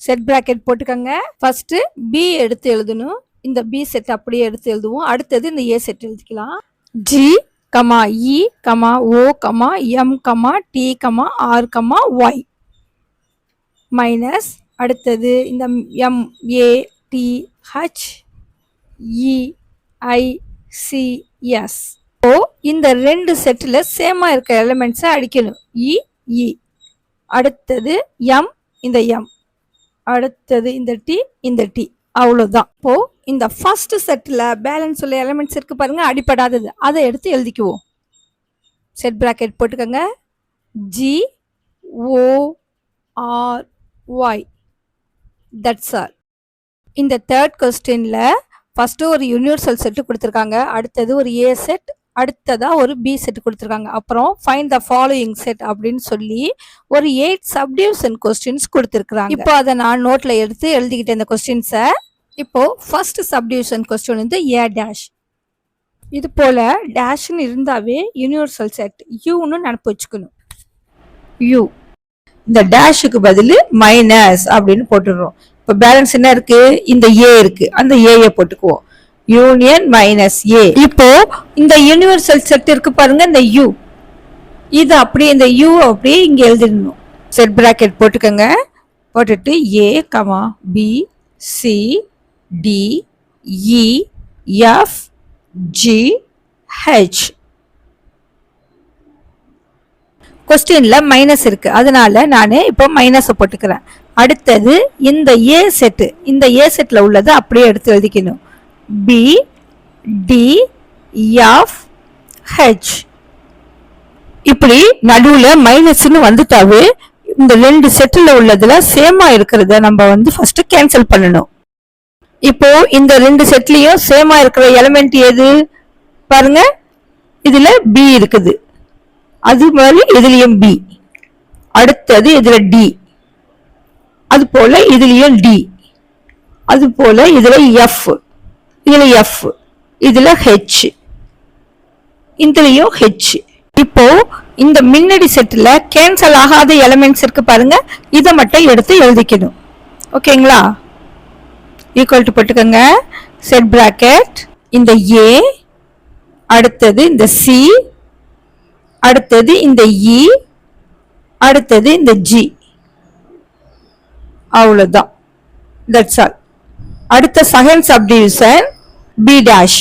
செட் பிராக்கெட் போட்டுக்கோங்க. ஃபர்ஸ்ட் பி எடுத்து எழுதணும். இந்த பி செட் அப்படியே எடுத்து எழுதுவோம். அடுத்தது இந்த ஏ செட் எழுதிக்கலாம். G comma E comma O comma M comma D comma R comma Y minus அடுத்தது இந்த M A T H E I C S. இப்போ இந்த ரெண்டு செட்டில் சேமா இருக்க எலிமெண்ட்ஸை அடிக்கணும். இ இ, அடுத்தது எம் இந்த எம், அடுத்தது இந்த டி இந்த டி. அவ்வளோதான். இப்போ இந்த ஃபர்ஸ்ட் செட்டில் பேலன்ஸ் உள்ள எலிமெண்ட்ஸ் இருக்கு பாருங்க, அடிப்படாதது, அதை எடுத்து எழுதிக்குவோம். செட் பிராக்கெட் போட்டுக்கோங்க. G O R Y, that's all. இந்த தேர்ட் கொஸ்டின்ல ஃபர்ஸ்ட் ஒரு யூனிவர்சல் செட்டு கொடுத்துருக்காங்க, அடுத்தது ஒரு ஏ செட், அடுத்ததா ஒரு பி செட் கொடுத்துருக்காங்க, அப்புறம் ஃபைண்ட் த ஃபாலோயிங் செட் அப்படின்னு சொல்லி ஒரு 8 சப்டிவிஷன் கொஸ்டின்ஸ் கொடுத்துருக்காங்க. இப்போ அதை நான் நோட்ல எடுத்து எழுதிக்கிட்டேன் இந்த கொஸ்டின்ஸை. இப்போ ஃபர்ஸ்ட் சப்டிவிஷன் கொஸ்டின் வந்து ஏ டேஷ். இது போல டேஷ்னு இருந்தாவே யூனிவர்சல் செட் யூன்னு நினப்பு வச்சுக்கணும். யூ இந்த டேஷுக்கு பதில் மைனஸ் அப்படின்னு போட்டுடுறோம். இப்போ பேலன்ஸ் என்ன இருக்கு, இந்த ஏ இருக்கு, அந்த ஏயை போட்டுக்குவோம். யூனியன் மைனஸ் ஏ. இப்போ இந்த யூனிவர்சல் செட் இருக்கு பாருங்க, இந்த யூ, இது அப்படியே இந்த யூ அப்படியே இங்க எழுதிடணும். செட் பிராக்கெட் போட்டுக்கோங்க. போட்டுட்டு A comma B C D E F G H. கொஸ்டின்ல மைனஸ் இருக்கு, அதனால நான் இப்போ மைனஸை போட்டுக்கிறேன். அடுத்தது இந்த ஏ செட்டு, இந்த ஏ செட்ல உள்ளது அப்படியே எடுத்து எழுதிக்கணும். B D F H. இப்படி நடுவுல மைனஸ்ன்னு வந்துட்டாவே இந்த ரெண்டு செட்டில் உள்ளதுல சேமா இருக்கிறத நம்ம வந்து ஃபர்ஸ்ட் கேன்சல் பண்ணணும். இப்போ இந்த ரெண்டு செட்லயும் சேமா இருக்கிற எலிமெண்ட் எது பாருங்க, இதுல பி இருக்குது, அது மாதிரி இதுலயும் பி, அடுத்தது இதுல டி, அது போல இதுலயும் டி, அது போல இதுல எஃப், இதுல எஃப், இதுல ஹெச், இதுலயும் ஹெச். இப்போ இந்த முன்னாடி செட்ல கேன்சல் ஆகாத எலிமெண்ட்ஸ் இருக்கு பாருங்க, இதை மட்டும் எடுத்து எழுதிக்கணும். ஓகேங்களா? ஈக்குவல் டு போட்டுக்கோங்க. செட் பிராக்கெட் இந்த ஏ, அடுத்தது இந்த சி, அடுத்தது இந்த இ, அடுத்தது இந்த ஜி. அவ்வளவுதான். That's all. அடுத்த செகண்ட் சப்டிவிஷன் பி டேஷ்.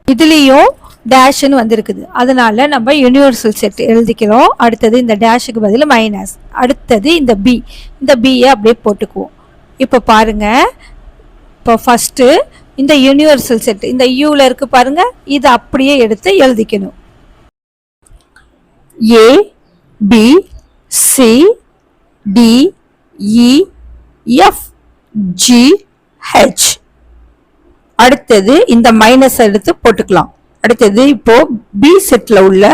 இதுலயும் டேஷ்னு வந்திருக்குது, அதனால நம்ம யூனிவர்சல் செட் எழுதிக்கிறோம். அடுத்தது இந்த டேஷுக்கு பதில் மைனஸ், அடுத்தது இந்த பி, இந்த பியை அப்படியே போட்டுக்குவோம். இப்போ பாருங்க, இப்போ ஃபர்ஸ்ட் இந்த யூனிவர்சல் செட் இந்த யூல இருக்கு பாருங்க, இதை அப்படியே எடுத்து எழுதிக்கணும். A B C D E F G H. அடுத்தது இந்த மைனஸ் எடுத்து போட்டுக்கலாம். அடுத்தது இப்போ பி செட்ல உள்ள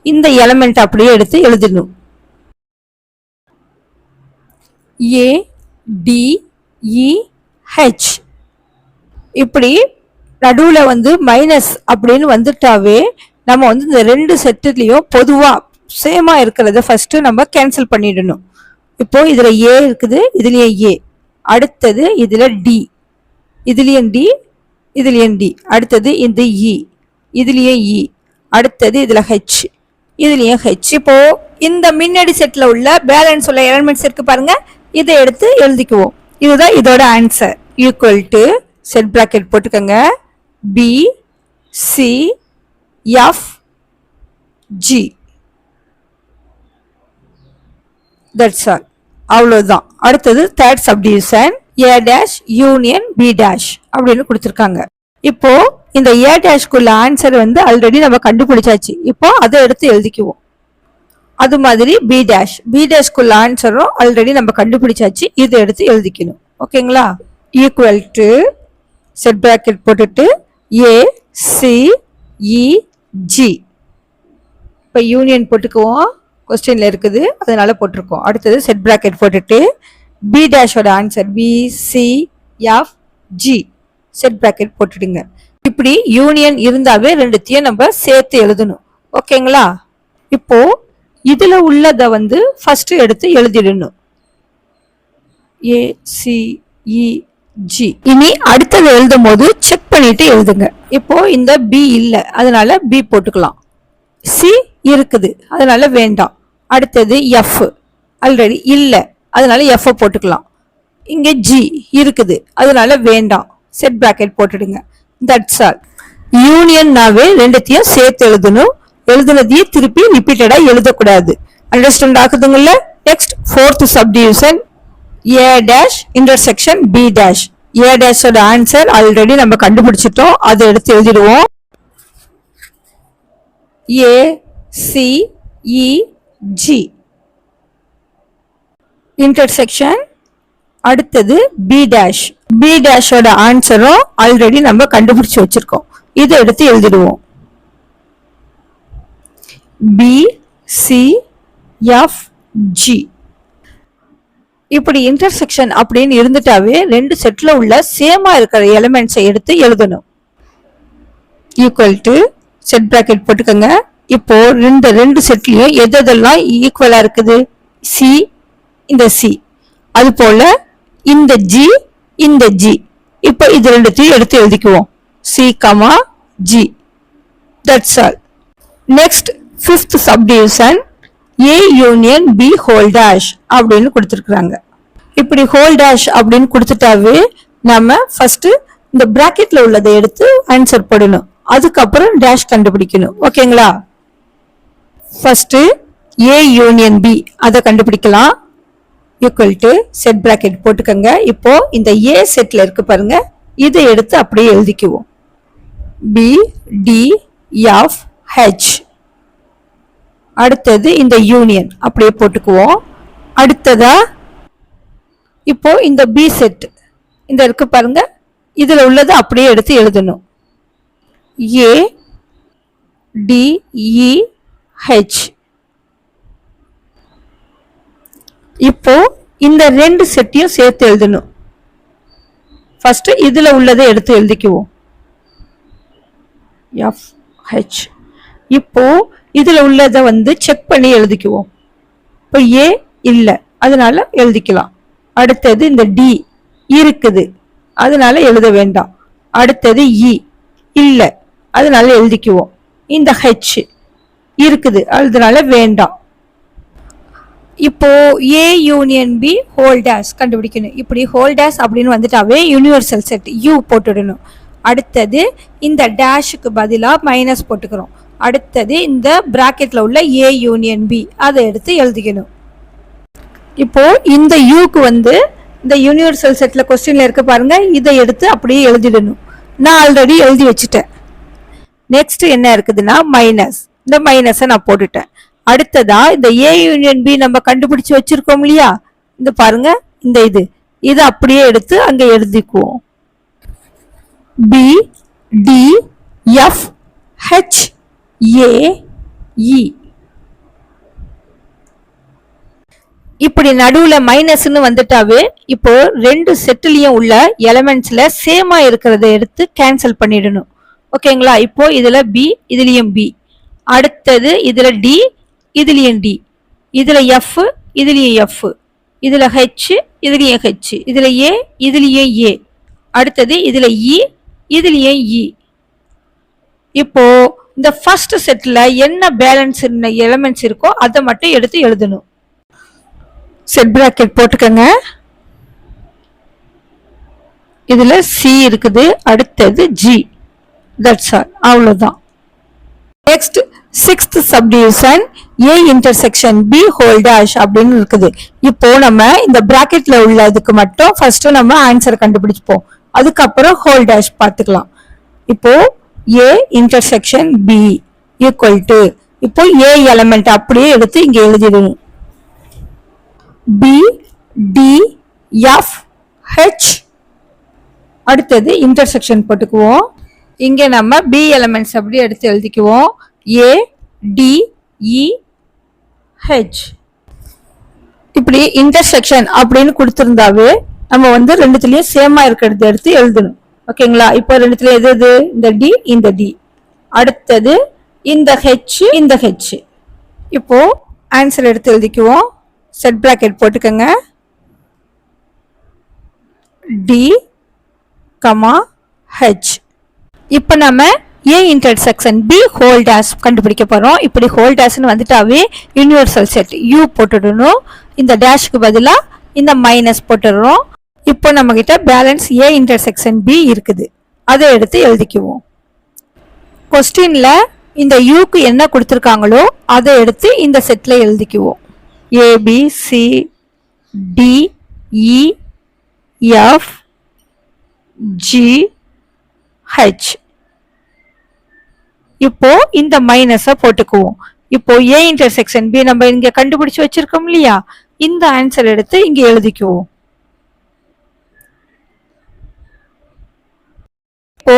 இந்த எலிமெண்ட் அப்படியே எடுத்து எழுதணும். ஏ டி இ ஹெச். இப்படி நடுவுல வந்து மைனஸ் அப்படின்னு வந்துட்டாவே நம்ம வந்து இந்த ரெண்டு செட்டுலயும் பொதுவா சேமா இருக்கிறத ஃபர்ஸ்ட் நம்ம கேன்சல் பண்ணிடணும். இப்போ இதுல ஏ இருக்குது, இதுலயும் ஏ, அடுத்தது இதுல டி, இதுலயும் டி, இதுலயும் டி, அடுத்தது இந்த இ, இதுலயும் இ, அடுத்தது இதுல ஹெச், இதுலயும் ஹெச். இப்போ இந்த முன்னாடி செட்ல உள்ள பேலன்ஸ் உள்ள எலிமெண்ட்ஸ் இருக்கு பாருங்க, இதை எடுத்து எழுதிக்குவோம். இதுதான் இதோட answer. Equal to set bracket போட்டுக்கோங்க. B C F G. That's all. அவ்வளவுதான். அடுத்தது third subdivision A dash union B dash அப்படின்னு கொடுத்துருக்காங்க. இப்போ இந்த ஏ டேஷ்குள்ள ஆன்சர் வந்து ஆல்ரெடி நம்ம கண்டுபிடிச்சாச்சு. இப்போ அதை எடுத்து எழுதிக்குவோம். அது மாதிரி பி டேஷ், பி டேஷ்குள்ள ஆன்சரும் ஆல்ரெடி நம்ம கண்டுபிடிச்சாச்சு, இதை எடுத்து எழுதிக்கணும். ஓகேங்களா? ஈக்குவல் டு செட் பிராக்கெட் போட்டுட்டு ஏ சி இ ஜி. இப்போ யூனியன் போட்டுக்குவோம். கொஸ்டின்ல இருக்குது, அதனால போட்டிருக்கோம். அடுத்தது செட் பிராக்கெட் போட்டுட்டு பி டேஷோட ஆன்சர் BCFG செட் பிராக்கெட் போட்டுடுங்க. இப்படி யூனியன் இருந்தாவே ரெண்டுத்தையும் நம்ம சேர்த்து எழுதணும். ஓகேங்களா? இப்போ இதுல உள்ளத வந்து ஃபர்ஸ்ட் எடுத்து எழுதிடணும். ACEG. இனி அடுத்தது எழுதும் போது செக் பண்ணிட்டு எழுதுங்க. இப்போ இந்த B இல்ல, அதனால B போட்டுக்கலாம். C இருக்குது, அதனால வேண்டாம். அடுத்தது F ஆல்ரெடி இல்ல, அதனால F போட்டுக்கலாம். இங்க G இருக்குது, அதனால வேண்டாம். செட் பிராக்கெட் போட்டுடுங்க. That's all. யூனியன்னாவே ரெண்டுத்தையும் சேர்த்து எழுதணும். எழுதுனதையே திருப்பி ரிப்பீட்டடா எழுதக்கூடாது. அண்டர்ஸ்டாண்ட் ஆகுதுங்கல்ல? Next fourth subdivision A dash intersection B dash. A dash ஓட ஆன்சர் ஆல்ரெடி நம்ம கண்டுபிடிச்சிட்டோம், அதை எடுத்து எழுதிடுவோம். ACEG intersection. அடுத்தது B dash. B dash ஓட ஆன்சரும் ஆல்ரெடி நம்ம கண்டுபிடிச்சு வச்சிருக்கோம், இதை எடுத்து எழுதிடுவோம். BCFG. இப்படி இன்டர்செக்ஷன் அப்படின்னு இருந்துட்டாவே ரெண்டு செட்ல உள்ள சேமா இருக்கிற எலிமெண்ட்ஸை எடுத்து எழுதணும். ஈக்குவல் டு செட் பிராக்கெட் போட்டுக்கோங்க. இப்போ ரெண்டு செட்லயும் எதெல்லாம் ஈக்குவலா இருக்குது? சி, இந்த சி, அது போல இந்த ஜி, இந்த ஜி. இப்போ இது ரெண்டுத்தையும் எடுத்து எழுதிக்குவோம். C comma G. That's all. Next fifth subdivision A union B whole dash அப்படின்னு கொடுத்துருக்குறாங்க. இப்படி ஹோல் டேஷ் அப்படின்னு கொடுத்துட்டாவே நம்ம ஃபர்ஸ்ட் இந்த பிராக்கெட்ல உள்ளதை எடுத்து ஆன்சர் போடணும், அதுக்கப்புறம் டேஷ் கண்டுபிடிக்கணும். ஓகேங்களா? ஃபர்ஸ்ட் A யூனியன் B அதை கண்டுபிடிக்கலாம். ஈக்குவல் டு செட் பிராக்கெட் போட்டுக்கோங்க. இப்போ இந்த A செட்ல இருக்கு பாருங்க, இதை எடுத்து அப்படியே எழுதிக்குவோம். BDFH. அடுத்தது இந்த யூனியன் அப்படியே போட்டுக்குவோம். அடுத்ததா இப்போ இந்த B செட் இந்த இருக்கு பாருங்க, இதுல உள்ளது அப்படியே எடுத்து எழுதணும். ADEH. இப்போ இந்த ரெண்டு செட்டையும் சேர்த்து எழுதணும். ஃபர்ஸ்ட் இதுல உள்ளதை எடுத்து எழுதிக்குவோம். FH. இப்போ இதுல உள்ளதை வந்து செக் பண்ணி எழுதிக்குவோம். இப்போ A இல்ல, அதனால எழுதிக்கலாம். அடுத்தது இந்த D இருக்குது, அதனால எழுத வேண்டாம். அடுத்தது E இல்ல, அதனால எழுதிக்குவோம். இந்த H இருக்குது, அதனால வேண்டாம். இப்போ A union B whole dash கண்டுபிடிக்கணும். இப்படி ஹோல் டேஷ் அப்படின்னு வந்துட்டாவே யூனிவர்சல் செட் U போட்டுடணும். அடுத்தது இந்த டேஷுக்கு பதிலா மைனஸ் போட்டுக்கிறோம். அடுத்தது இந்த பிராக்கெட்ல உள்ள A யூனியன் B அதை எடுத்து எழுதிக்கணும். இப்போ இந்த யூக்கு வந்து இந்த யூனிவர்சல் செட்ல கொஸ்டின்ல இருக்க பாருங்க, இதை எடுத்து அப்படியே எழுதிடணும். நான் ஆல்ரெடி எழுதி வச்சுட்டேன். நெக்ஸ்ட் என்ன இருக்குதுன்னா மைனஸ். இந்த மைனஸை நான் போட்டுட்டேன். அடுத்ததா இந்த A யூனியன் B நம்ம கண்டுபிடிச்சு வச்சிருக்கோம் இல்லையா, இந்த பாருங்க, இந்த இது அப்படியே எடுத்து அங்க எழுதிக்குவோம். BDFHAE. இப்படி நடுவுல மைனஸ்ன்னு வந்துட்டாவே இப்போ ரெண்டு செட்லயும் உள்ள எலிமெண்ட்ஸ்ல சேமா இருக்கிறத எடுத்து கேன்சல் பண்ணிடணும். ஓகேங்களா? இப்போ இதுல B, இதுலயும் B. அடுத்தது இதுல D, இதுலயும் D. இதுல F, இதுலயும் F. இதுல H, இதுலயும் H. இதுல A, இதுலயும் A. அடுத்தது இதுல E, இதுலயும் E. இப்போ இந்த ஃபர்ஸ்ட் செட்ல என்ன பேலன்ஸ் எலிமெண்ட்ஸ் இருக்கோ அதை மட்டும் எடுத்து எழுதணும். செட் பிராக்கெட் போட்டுக்கங்க. இதுல C இருக்குது, அடுத்தது G. That's all. அவ்வளவுதான். Next sixth subdivision A intersection B whole dash அப்படின்னு இருக்குது. இப்போ நம்ம இந்த பிராக்கெட்ல உள்ளதுக்கு மட்டும் ஃபர்ஸ்ட் நம்ம ஆன்சர் கண்டுபிடிப்போம், அதுக்கப்புறம் ஹோல் டேஷ் பார்த்துக்கலாம். இப்போ A intersection B equal to, இப்போ A எலிமெண்ட் அப்படியே எடுத்து இங்க எழுதிடுவோம். BDFH. அடுத்தது இன்டர்செக்ஷன் போட்டுக்குவோம். இங்க நம்ம B எலிமெண்ட்ஸ் அப்படியே எடுத்து எழுதிக்குவோம். ADEH. ஹெச். இப்படி இன்டர்செக்ஷன் அப்படின்னு கொடுத்திருந்தாவே நம்ம வந்து ரெண்டுத்துலயும் சேமா இருக்கிறது எடுத்து எழுதணும். ஓகேங்களா? இப்போ ரெண்டுத்துல எது இந்த டி இந்த டி, அடுத்தது இந்த ஹெச் இந்த ஹெச். இப்போ ஆன்சர் எடுத்து எழுதிக்குவோம். செட் பிராக்கெட் போட்டுக்கோங்க. D comma H. இப்போ நம்ம A intersection B whole dash கண்டுபிடிக்க போறோம். இப்படி ஹோல் டேஷ்னு வந்துட்டாவே யூனிவர்சல் செட் யூ போட்டுடணும். இந்த டேஷ்க்கு பதிலா இந்த மைனஸ் போட்டுடுறோம். இப்போ நம்ம கிட்ட பேலன்ஸ் ஏ இன்டர்செக்ஷன் பி இருக்குது, அதை எடுத்து எழுதிக்குவோம். கொஸ்டின்ல இந்த யூக்கு என்ன கொடுத்துருக்காங்களோ அதை எடுத்து இந்த செட்ல எழுதிக்குவோம். A B C D E F G H. இப்போ இந்த மைனஸை போட்டுக்குவோம். இப்போ ஏ இன்டர்செக்ஷன் பி நம்ம இங்க கண்டுபிடிச்சு வச்சிருக்கோம் இல்லையா, இந்த ஆன்சர் எடுத்து இங்க எழுதிக்குவோம். இப்போ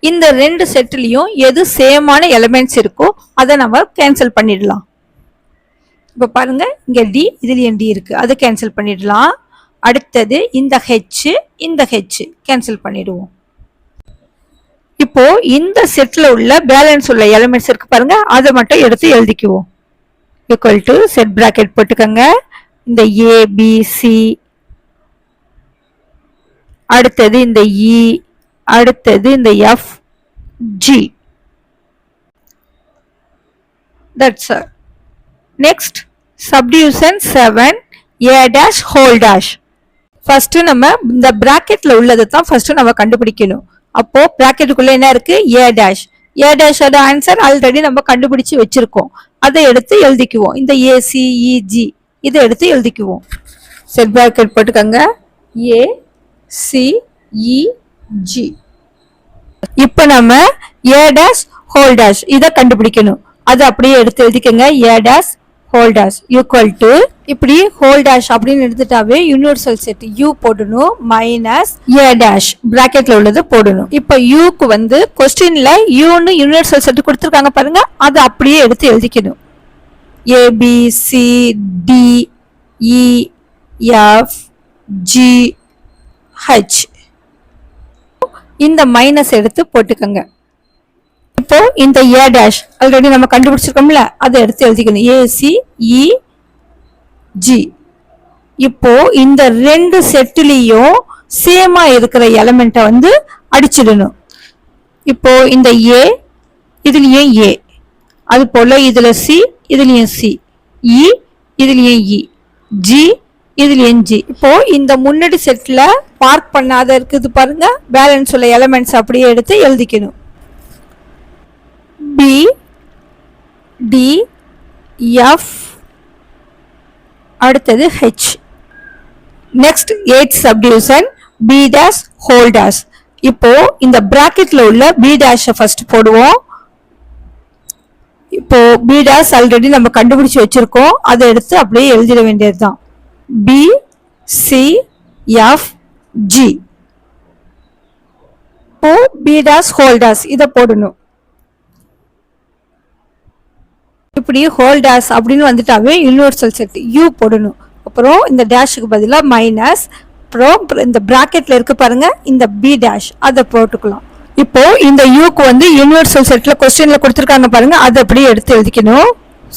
இந்த ரெண்டு செட்லயும் எது சேமான எலிமெண்ட்ஸ் இருக்கோ அதை நம்ம கேன்சல் பண்ணிடலாம். இப்ப பாருங்க, இங்க டி இதுலயும் டி இருக்கு, அதை கேன்சல் பண்ணிடலாம். அடுத்தது இந்த ஹெச் இந்த ஹெச் கேன்சல் பண்ணிடுவோம். இப்போ இந்த செட்ல உள்ள பேலன்ஸ் உள்ள எலிமெண்ட்ஸ் இருக்கு பாருங்க, அதை மட்டும் எடுத்து எழுதிக்குவோம். ஈக்குவல் டு செட் பிராக்கெட் போட்டுக்கோங்க. இந்த ஏ பி சி, அடுத்தது இந்த இ, அடுத்தது இந்த F G. That's all. Next subdivision 7 A dash whole dash. First நம்ம இந்த பிராக்கெட்ல உள்ளதை தான் ஃபர்ஸ்ட் நம்ம கண்டுபிடிக்கணும். அப்போ பிராக்கெட்டுக்குள்ள என்ன இருக்கு, ஏ டேஷ். ஏ டேஷோட ஆன்சர் ஆல்ரெடி நம்ம கண்டுபிடிச்சு வச்சிருக்கோம், அதை எடுத்து எழுதிக்குவோம். இந்த ஏசிஇஜி இதை எடுத்து எழுதிக்குவோம். செட் பிராக்கெட் போட்டுக்கோங்க. ஏ சி இ ஜி. இப்போ நம்ம ஏ டேஷ் ஹோல் டேஷ் இதை கண்டுபிடிக்கணும், அதை அப்படியே எடுத்து எழுதிக்கோங்க. A dash whole dash equal to, இப்படி ஹோல் டேஷ் அப்படின்னு எடுத்துட்டாவே யூனிவர்சல் செட் யூ போடணும் மைனஸ் ஏ டேஷ் பிராக்கெட்ல உள்ளது போடணும். இப்போ யூக்கு வந்து கொஸ்டின்ல யூன்னு யூனிவர்சல் செட் கொடுத்துருக்காங்க பாருங்க, அதை அப்படியே எடுத்து எழுதிக்கணும். A B C D E F G H. இந்த மைனஸ் எடுத்து போட்டுக்கோங்க. இப்போ இந்த ஏ டேஷ் ஆல்ரெடி நம்ம கண்டுபிடிச்சிருக்கோம்ல, அதை எடுத்து எழுதிக்கணும். ஏசி இ ஜி. இப்போ இந்த ரெண்டு செட்லயும் சேமா இருக்கிற எலிமெண்ட்டை வந்து அடிச்சிடணும். இப்போ இந்த ஏ இதுலயும் ஏ, அது போல இதுல சி இதுலயும் சி, இ இதுலயும் இ, ஜி இதுலயும் ஜி. இப்போ இந்த முன்னாடி செட்ல பார்க் பண்ணாத இருக்குது பாருங்க, பேலன்ஸ் உள்ள எலிமெண்ட்ஸ் அப்படியே எடுத்து எழுதிக்கணும். பி டி எஃப், அடுத்தது H. Next 8th subdivision B dash whole dash. இப்போ இந்த பிராக்கெட்ல உள்ள பி டேஷ் ஃபர்ஸ்ட் போடுவோம். இப்போ பி டேஷ் ஆல்ரெடி நம்ம கண்டுபிடிச்சு வச்சிருக்கோம், அதை எடுத்து அப்படியே எழுதிட வேண்டியதுதான். B C F G. இப்போ பி டேஷ் ஹோல் டேஷ் இதை போடணும். இப்படி ஹோல் டேஷ் அப்படின்னு வந்துட்டாவே யூனிவர்சல் செட் யூ போடணும். அப்புறம் இந்த டேஷுக்கு பதிலாக மைனஸ், அப்புறம் இந்த பிராக்கெட்ல இருக்கு பாருங்க இந்த பி டேஷ், அதை போட்டுக்கலாம். இப்போ இந்த யூக்கு வந்து யூனிவர்சல் செட்ல கொஸ்டின்ல கொடுத்துருக்காங்க பாருங்க, அதை அப்படியே எடுத்து எழுதிக்கணும்.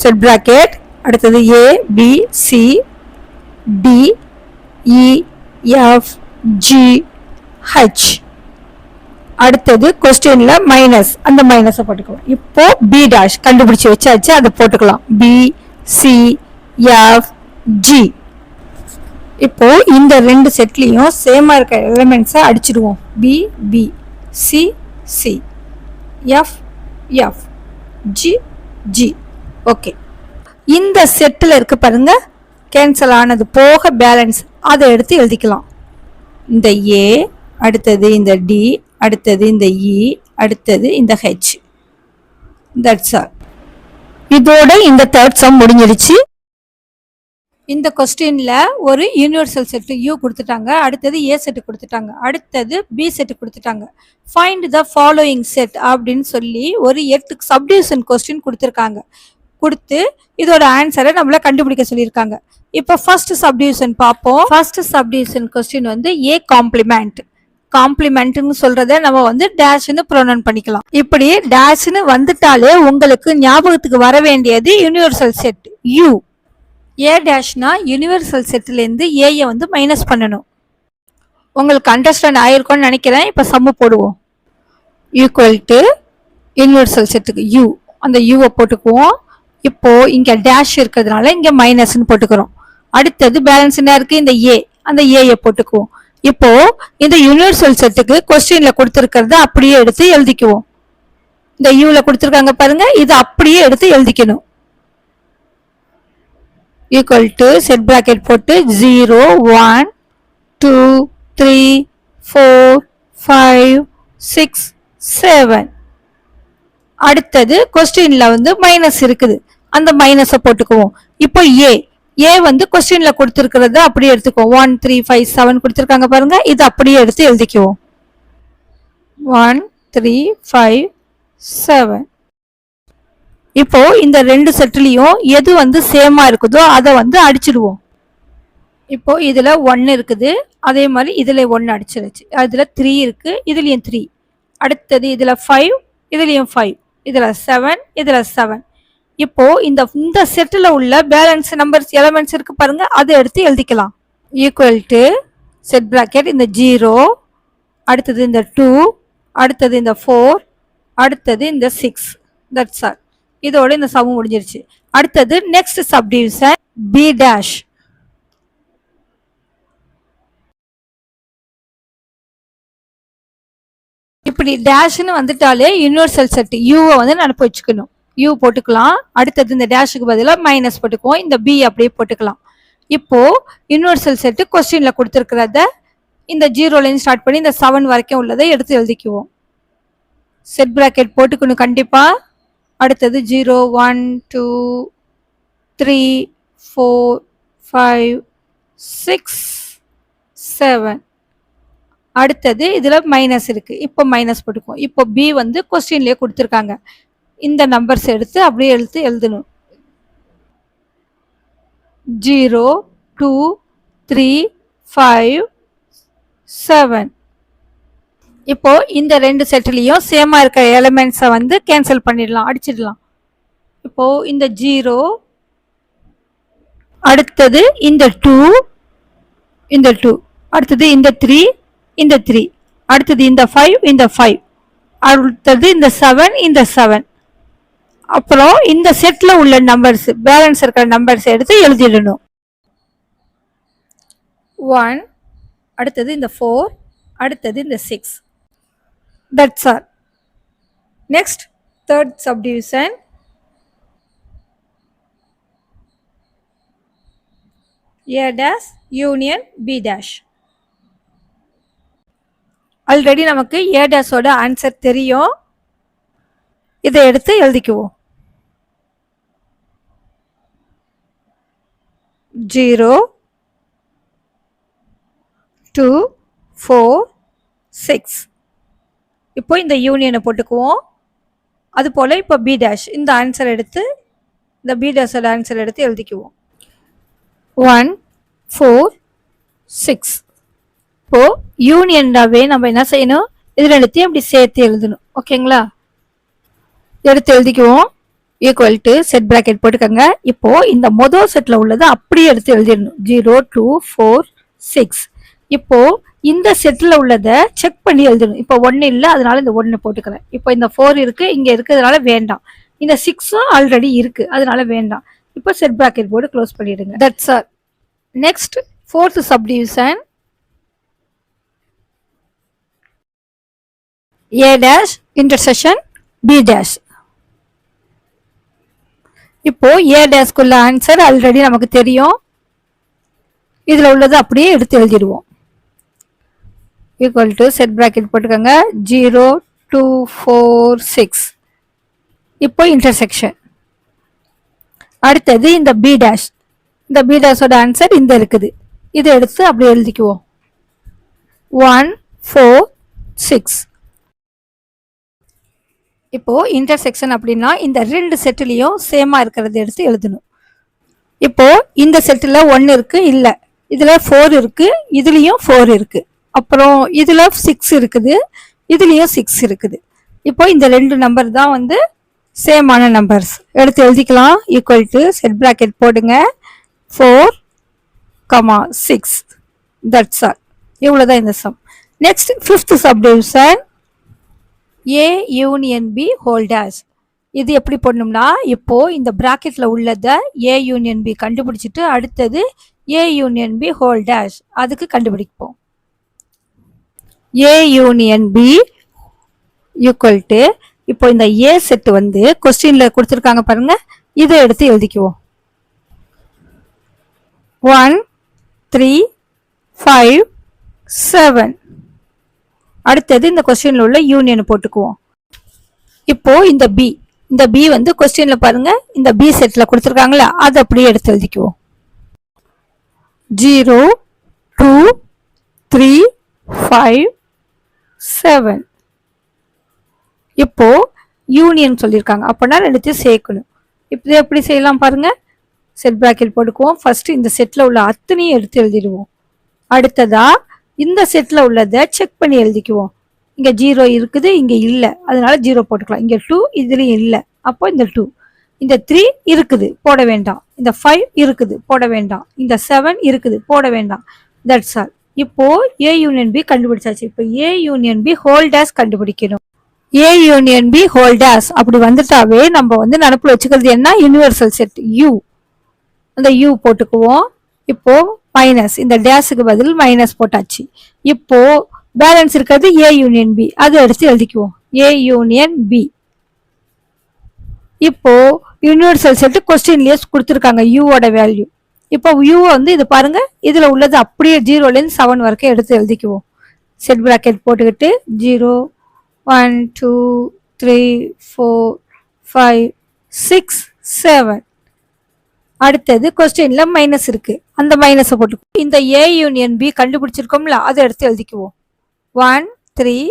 செட் பிராக்கெட், அடுத்தது A B C D E F G H. அடுத்தது கொஸ்டின்ல மைனஸ், அந்த மைனஸை போட்டுக்கலாம். இப்போ பி டேஷ் கண்டுபிடிச்சு வச்சாச்சு, அதை போட்டுக்கலாம். B C F G. இப்போ இந்த ரெண்டு செட்லயும் சேமா இருக்க எலிமெண்ட்ஸை அடிச்சிடுவோம். B B C C F F G G. Okay, இந்த செட்டில் இருக்கு பாருங்க கேன்சல் ஆனது போக பேலன்ஸ், அதை எடுத்து எழுதிக்கலாம். இந்த ஏ, அடுத்தது இந்த டி, அடுத்தது இந்த இ, அடுத்தது இந்த ஹெச். That's all. இதோட இந்த தேர்ட் சம் முடிஞ்சிடுச்சு. இந்த கொஸ்டின்ல ஒரு யூனிவர்சல் செட் யூ கொடுத்துட்டாங்க, அடுத்தது ஏ செட் கொடுத்துட்டாங்க, அடுத்தது பி செட் கொடுத்துட்டாங்க. ஃபைண்ட் த ஃபாலோயிங் செட் அப்படின்னு சொல்லி ஒரு 8 சப்டிவிஷன் கொஸ்டின் கொடுத்துருக்காங்க. கொடுத்து இதோட ஆன்சரை நம்மள கண்டுபிடிக்க சொல்லியிருக்காங்க. இப்போ ஃபர்ஸ்ட் சப்டிவிஷன் பார்ப்போம். ஃபர்ஸ்ட் சப்டிவிஷன் கொஸ்டின் வந்து ஏ காம்ப்ளிமெண்ட். காம்ப்ளிமெண்ட்னு சொல்றத நம்ம வந்து டேஷ்னு ப்ரொனவுன் பண்ணிக்கலாம். இப்படி டேஷ்னு வந்துட்டாலே உங்களுக்கு ஞாபகத்துக்கு வர வேண்டியது யூனிவர்சல் செட் யூ. ஏ டேஷ்னா யூனிவர்சல் செட்லேருந்து ஏயை வந்து மைனஸ் பண்ணணும். உங்களுக்கு அண்டர்ஸ்டாண்ட் ஆயிருக்கும்னு நினைக்கிறேன். இப்போ சம்மு போடுவோம். ஈக்குவல் டு யூனிவர்சல் செட்டுக்கு யூ, அந்த யூவை போட்டுக்குவோம். இப்போ இங்க டேஷ் இருக்கிறதுனால இங்க மைனஸ்ன்னு போட்டுக்கிறோம். அடுத்தது பேலன்ஸ் என்ன இருக்கு, இந்த ஏ, அந்த ஏயை போட்டுக்குவோம். இப்போ இந்த யூனிவர்சல் செட்டுக்கு கொஸ்டின்ல கொடுத்துருக்கிறத அப்படியே எடுத்து எழுதிக்குவோம். இந்த யூல கொடுத்துருக்காங்க பாருங்க, இது அப்படியே எடுத்து எழுதிக்கணும். ஈக்குவல் டு செட் பிராக்கெட் போட்டு 0 1 2 3 4 5 6 7. அடுத்தது கொஸ்டின்ல வந்து மைனஸ் இருக்குது, அந்த மைனஸை போட்டுக்குவோம். இப்போ ஏ வந்து கொஸ்டின்ல கொடுத்துருக்கிறத அப்படியே எடுத்துக்குவோம். 1 3 5 7 கொடுத்துருக்காங்க பாருங்க, இது அப்படியே எடுத்து எழுதிக்குவோம். 1 3 5 7. இப்போ இந்த ரெண்டு செட்லயும் எது வந்து சேமா இருக்குதோ அதை வந்து அடிச்சிடுவோம். இப்போ இதுல 1 இருக்குது, அதே மாதிரி இதுல 1 அடிச்சிருச்சு. அதுல 3 இருக்கு, இதுலயும் 3. அடுத்தது இதுல 5, இதுலயும் 5, இதுல 7, இதுல 7. இப்போ இந்த செட்ல உள்ள பேலன்ஸ் நம்பர்ஸ் எலிமெண்ட்ஸ் இருக்கு பாருங்க, அதை எடுத்து எழுதிக்கலாம். ஈக்குவல் டு செட் பிராக்கெட் இந்த 0, அடுத்தது இந்த 2, அடுத்தது இந்த 4, அடுத்தது இந்த 6. That's all. இதோட இந்த சம் முடிஞ்சிருச்சு. அடுத்தது நெக்ஸ்ட் சப்டிவிஷன் பி டேஷ். இப்படி டேஷ்னு வந்துட்டாலே யூனிவர்சல் செட் யூவை வந்து நினப்பு வச்சுக்கணும். யூ போட்டுக்கலாம். அடுத்தது இந்த டேஷுக்கு பதிலாக மைனஸ் போட்டுக்குவோம். இந்த பி அப்படியே போட்டுக்கலாம். இப்போ யூனிவர்சல் செட்டு கொஸ்டின்ல கொடுத்துருக்கிறத இந்த 0லேருந்து ஸ்டார்ட் பண்ணி இந்த 7 வரைக்கும் உள்ளதை எடுத்து எழுதிக்குவோம். செட் பிராக்கெட் போட்டுக்கணும் கண்டிப்பா. அடுத்தது 0 1 2 3 4 5 6 7. அடுத்தது இதுல மைனஸ் இருக்கு, இப்போ மைனஸ் போட்டுக்குவோம். இப்போ பி வந்து கொஸ்டின்லயே கொடுத்துருக்காங்க, இந்த நம்பர்ஸ் எடுத்து அப்படியே எழுதணும். 0 2 3 5 7. இப்போ இந்த ரெண்டு செட்லயும் சேமா இருக்கிற எலிமெண்ட்ஸை வந்து கேன்சல் பண்ணிடலாம், அடிச்சிடலாம். இப்போ இந்த 0, அடுத்தது இந்த 2, இந்த 2, அடுத்தது இந்த 3, இந்த 3, அடுத்தது இந்த 5, இந்த 5, அடுத்தது இந்த 7, இந்த 7. அப்புறம் இந்த செட்ல உள்ள நம்பர்ஸ் பேலன்ஸ் இருக்கிற நம்பர்ஸ் எடுத்து எழுதிடணும். 1, அடுத்தது இந்த 4, அடுத்தது இந்த 6. That's all. Next, third subdivision. A dash union B dash. Already நமக்கு A dash ஓட ஆன்சர் தெரியும். இதை எடுத்து எழுதிக்குவோம். 0 2 4 6. இப்போ இந்த யூனியனை போட்டுக்குவோம். அது போல இப்போ பி டேஷ் இந்த ஆன்சர் எடுத்து இந்த பி டேஷோட ஆன்சர் எடுத்து எழுதிக்குவோம். 1 4 6. இப்போ யூனியன்டாவே நம்ம என்ன செய்யணும், இது ரெண்டுத்தையும் அப்படி சேர்த்து எழுதணும். ஓகேங்களா, எடுத்து எழுதிக்குவோம். ஈக்குவல் டு செட் பிராக்கெட் போட்டுக்கோங்க. இப்போ இந்த மொதல் செட்ல உள்ளதை அப்படியே எடுத்து எழுதிடணும். 0 2 4 6. இப்போ இந்த செட்ல உள்ளதை செக் பண்ணி எழுதணும். இப்போ 1 இல்லை, அதனால இந்த 1 போட்டுக்கிறேன். இப்போ இந்த 4 இருக்கு, இங்க இருக்கிறதுனால வேண்டாம். இந்த 6 ஆல்ரெடி இருக்கு, அதனால வேண்டாம். இப்போ செட் பிராக்கெட் போட்டு க்ளோஸ் பண்ணிடுங்க. That's all. Next fourth subdivision. A dash intersection B dash. இப்போ A dash குள்ள ஆன்சர் ஆல்ரெடி நமக்கு தெரியும். இதுல உள்ளது அப்படியே எடுத்து எழுதிடுவோம். ஈக்குவல் டு செட் பிராக்கெட் போட்டுக்கோங்க. 0 2 4 6. இப்போ இன்டர்செக்ஷன். அடுத்தது இந்த பி டேஷ், இந்த பி டேஷோட ஆன்சர் இந்த இருக்குது, இதை எடுத்து அப்படி எழுதிக்குவோம். 1 4 6. இப்போ இன்டர்செக்ஷன் அப்படின்னா இந்த ரெண்டு செட்டுலயும் சேமா இருக்கிறத எடுத்து எழுதணும். இப்போ இந்த செட்டில் 1 இருக்கு, இல்ல இதுல 4 இருக்கு, இதுலயும் 4 இருக்கு, அப்புறம் இதுல 6 இருக்குது, இதுலயும் 6 இருக்குது. இப்போ இந்த ரெண்டு நம்பர் தான் வந்து சேமான நம்பர்ஸ் எடுத்து எழுதிக்கலாம். ஈக்குவல் டு செட் பிராக்கெட் போடுங்க 4, 6. That's all. இவ்வளவுதான் இந்த sum. Next 5th subdivision A union B whole dash. இது எப்படி பண்ணணும்னா, இப்போ இந்த பிராக்கெட்ல உள்ளத A யூனியன் B கண்டுபிடிச்சிட்டு அடுத்தது A union B whole dash அதுக்கு கண்டுபிடிப்போம். A union B equal to, இப்போ இந்த A செட் வந்து கொஸ்டின்ல கொடுத்துருக்காங்க பாருங்க, இதை எடுத்து எழுதிக்குவோம். 1, 3, 5, 7. அடுத்தது இந்த கொஸ்டின்ல உள்ள யூனியன் போட்டுக்குவோம். இப்போ இந்த B வந்து கொஸ்டின்ல பாருங்க, இந்த B செட்ல கொடுத்துருக்காங்களா, அதை அப்படியே எடுத்து எழுதிக்குவோம். 0, 2, 3, 5, 7. இப்போ யூனியன் சொல்லியிருக்காங்க, அப்போனா ரெண்டுத்தையும் சேர்க்கணும். இப்போ எப்படி செய்யலாம் பாருங்க. செட் பிராக்கெட் போட்டுக்குவோம். ஃபர்ஸ்ட் இந்த செட்ல உள்ள அத்தனையும் எடுத்து எழுதிடுவோம். அடுத்ததா இந்த செட்ல உள்ளதை செக் பண்ணி எழுதிக்குவோம். இங்க 0 இருக்குது, இங்க இல்ல, அதனால 0 போட்டுக்கலாம். இங்க 2 இதுலயும் இல்ல, அப்போ இந்த 2. இந்த 3 இருக்குது, போட வேண்டாம். இந்த 5 இருக்குது, போட வேண்டாம். இந்த 7 இருக்குது, போட வேண்டாம். That's all. இப்போ A யூனியன் B கண்டுபிடிச்சாச்சு. இப்போ A union B whole dash கண்டுபிடிக்கணும். A union B whole dash அப்படி வந்துட்டாவே நம்ம வந்து நினப்புல வச்சுக்கிறது என்ன, யூனிவர்சல் செட் U. அந்த U போட்டுக்குவோம். இப்போ மைனஸ், இந்த டேஷுக்கு பதில் மைனஸ் போட்டாச்சு. இப்போ பேலன்ஸ் இருக்கிறது A யூனியன் B, அதை எடுத்து எழுதிக்குவோம். A union B. இப்போ யூனிவர்சல் செட் கொஸ்டின்லயே கொடுத்துருக்காங்க யூவோட வேல்யூ. இப்போ யூ வந்து இது பாருங்க, இதுல உள்ளது அப்படியே 0லேருந்து 7 வரைக்கும் எடுத்து எழுதிக்குவோம். செட் பிராக்கெட் போட்டுக்கிட்டு 0, 1, 2, 3, 4, 5, 6, 7. அடுத்தது கொஸ்டின்ல மைனஸ் இருக்கு, அந்த மைனஸை போட்டுக்குவோம். இந்த A யூனியன் B கண்டுபிடிச்சிருக்கோம்ல, அதை எடுத்து எழுதிக்குவோம். 1, 3,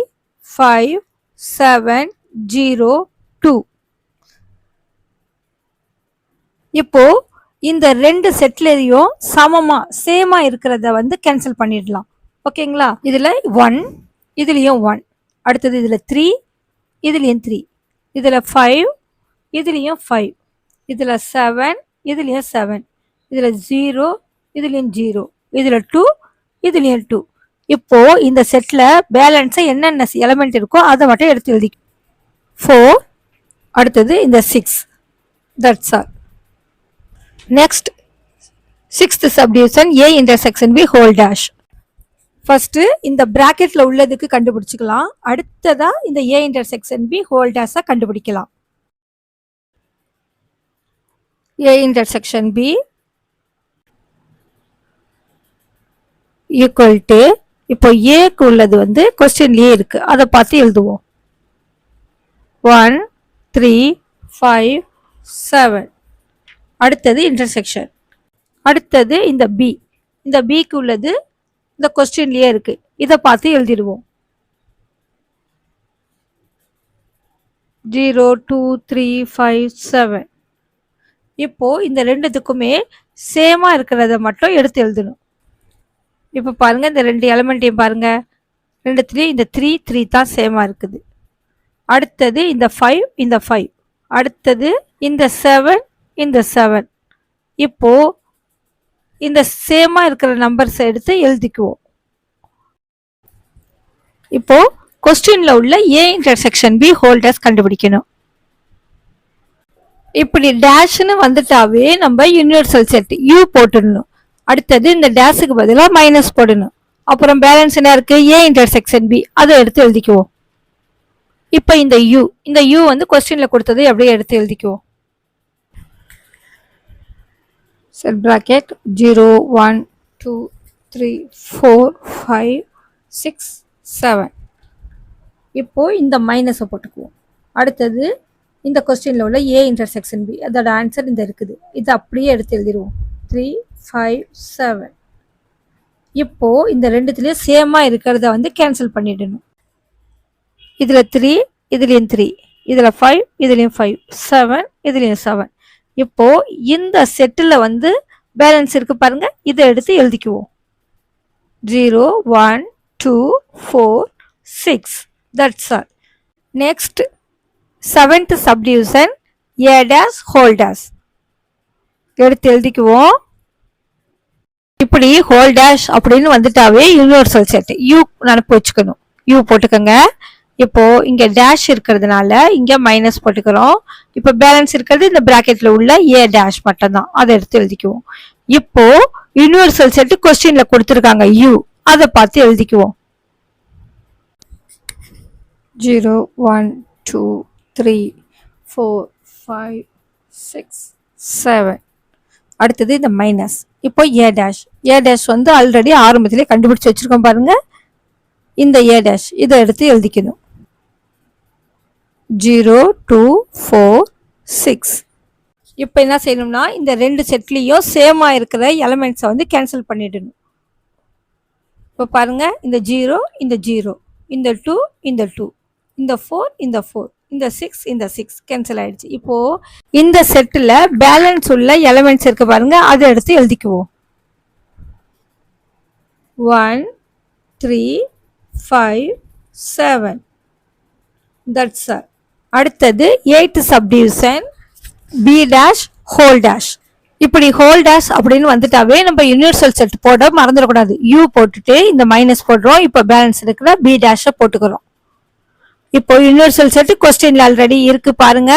5, 7, 0, 2. இப்போ இந்த ரெண்டு செட்லயும் சமமா சேமா இருக்கிறத வந்து கேன்சல் பண்ணிடலாம். ஓகேங்களா? இதுல 1, இதுலயும் 1, அடுத்தது இதுல 3, இதுலயும் 3, இதுல 5, இதுலயும் 5, இதுல 7, இதுலயும் 7, இதுல 0, இதுலயும் 0, இதுல 2, இதுலயும் 2. இப்போ இந்த செட்ல பேலன்ஸ் என்னென்ன எலிமெண்ட் இருக்கோ அதை மட்டும் எடுத்து எழுதி 4, அடுத்தது இந்த 6. That's all. Next 6th subdivision A intersection B whole dash. First இந்த பிராக்கெட்ல உள்ளதுக்கு கண்டுபிடிச்சுக்கலாம். அடுத்ததா இந்த A இன்டர்செக்ஷன் B ஹோல் டேஷா கண்டுபிடிக்கலாம். A intersection B equal to, இப்போ ஏக்கு உள்ளது வந்து கொஸ்டின்லயே இருக்கு, அதை பார்த்து எழுதுவோம். 1, 3, 5, 7. அடுத்தது இன்டர்செக்ஷன். அடுத்தது இந்த B, இந்த Bக்கு உள்ளது இந்த கொஸ்டின்லயே இருக்கு, இதை பார்த்து எழுதிடுவோம். 0, 2, 3, 5, 7. இப்போ இந்த ரெண்டுத்துக்குமே சேமா இருக்கிறத மட்டும் எடுத்து எழுதணும். இப்போ பாருங்க, இந்த ரெண்டு எலிமெண்ட்டையும் பாருங்க, ரெண்டுத்துலயும் இந்த 3, 3 தான் சேமா இருக்குது. அடுத்தது இந்த 5, இந்த 5, அடுத்தது இந்த 7, இந்த 7. இப்போ இந்த சேமா இருக்கிற நம்பர்ஸ் எடுத்து எழுதிக்குவோம். இப்போ கொஸ்டின்ல உள்ள A intersection B whole dash கண்டுபிடிக்கணும். இப்படி டேஷ்னு வந்துட்டாவே நம்ம யூனிவர்சல் செட் U போட்டுடணும். அடுத்தது இந்த டேஷுக்கு பதிலாக மைனஸ் போடணும். அப்புறம் பேலன்ஸ் என்ன இருக்கு, A இன்டர்செக்ஷன் B, அதை எடுத்து எழுதிக்குவோம். இப்போ இந்த U வந்து கொஸ்டின்ல கொடுத்தது அப்படியே எடுத்து எழுதிக்குவோம். Set bracket 0, 1, 2, 3, 4, 5, 6, 7. இப்போ இந்த மைனஸை போட்டுக்குவோம். அடுத்தது இந்த கொஸ்டின்ல உள்ள A இன்டர்செக்ஷன் B, அதோட ஆன்சர் இந்த இருக்குது, இதை அப்படியே எடுத்து எழுதிடுவோம். 3, 5, 7. இப்போ இந்த ரெண்டுத்துலயும் சேமா இருக்கிறத வந்து கேன்சல் பண்ணிடணும். இதுல 3, இதுலயும் 3, இதில் 5, இதுலேயும் 5, 7, இதுலேயும் 7. இப்போ இந்த செட்டில் வந்து பேலன்ஸ் இருக்கு பாருங்க, இதை எடுத்து எழுதிக்குவோம். 0, 1, 2, 4, 6. That's all. Next, 7th subdivision, a dash whole dash. எடுத்து எழுதிக்குவோம். இப்படி ஹோல் டேஷ் அப்படின்னு வந்துட்டாவே யூனிவர்சல் செட். யூ நினப்பு வச்சுக்கணும், யூ போட்டுக்கோங்க. இப்போ இங்க டேஷ் இருக்கிறதுனால இங்க மைனஸ் போட்டுக்கிறோம். இப்போ பேலன்ஸ் இருக்கிறது இந்த பிராக்கெட்ல உள்ள ஏ டேஷ் மட்டும் தான், அதை எடுத்து எழுதிக்குவோம். இப்போ யூனிவர்சல் செட் கொஸ்டின்ல கொடுத்துருக்காங்க யூ, அதை பார்த்து எழுதிக்குவோம். 0, 1, 2, 3, 4, 5, 6, 7. அடுத்தது இந்த மைனஸ். இப்போ ஏ டேஷ், ஏ டேஷ் வந்து ஆல்ரெடி ஆரம்பத்திலே கண்டுபிடிச்சு வச்சிருக்கோம் பாருங்க. இந்த ஏ டேஷ் இதை எடுத்து எழுதிக்கணும். 0, 2, 4, 6. இப்போ என்ன செய்யணும்னா இந்த ரெண்டு செட்லேயும் சேமாக இருக்கிற எலமெண்ட்ஸை வந்து கேன்சல் பண்ணிடணும். இப்போ பாருங்க, இந்த 0, இந்த 0, இந்த 2, இந்த 2, இந்த 4, இந்த 4, இந்த 6, இந்த 6 கேன்சல் ஆயிடுச்சு. இப்போ இந்த செட்டில் பேலன்ஸ் உள்ள எலமெண்ட்ஸ் இருக்கு பாருங்க, அதை எடுத்து எழுதிக்குவோம். 1, 3, 5, 7. That's all. அடுத்தது 8th subdivision, B dash whole dash. இப்படி ஹோல் டேஷ் அப்படின்னு வந்துட்டாவே நம்ம யூனிவர்சல் செட் போட மறந்துடக்கூடாது. யூ போட்டுட்டு இந்த மைனஸ் போடுறோம். இப்போ பேலன்ஸ் இருக்கிற பி டேஷை போட்டுக்கிறோம். இப்போ யூனிவர்சல் செட் கொஸ்டின்ல ஆல்ரெடி இருக்கு பாருங்க.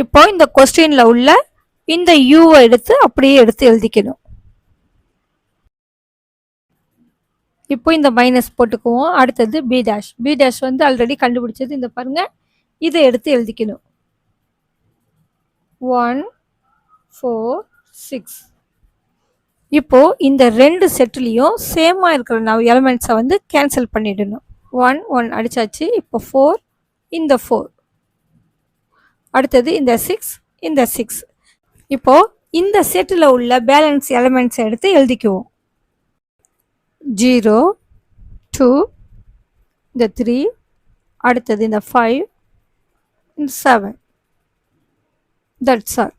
இப்போ இந்த கொஸ்டின்ல உள்ள இந்த யூவை எடுத்து அப்படியே எடுத்து எழுதிக்கணும். இப்போ இந்த மைனஸ் போட்டுக்குவோம். அடுத்தது பி டேஷ், பி டேஷ் வந்து ஆல்ரெடி கண்டுபிடிச்சது இந்த பாருங்க, இதை எடுத்து எழுதிக்கணும். 1, 4, 6. இப்போ இந்த ரெண்டு செட்லேயும் சேமா இருக்கிற எலமெண்ட்ஸை வந்து கேன்சல் பண்ணிடணும். 1, 1 அடிச்சாச்சு. இப்போ 4, இந்த 4. அடுத்தது இந்த 6, இந்த 6. இப்போ இந்த செட்டில் உள்ள பேலன்ஸ் எலமெண்ட்ஸை எடுத்து எழுதிக்குவோம். 0, 2, இந்த 3, அடுத்தது இந்த 5, இந்த 7. That's all.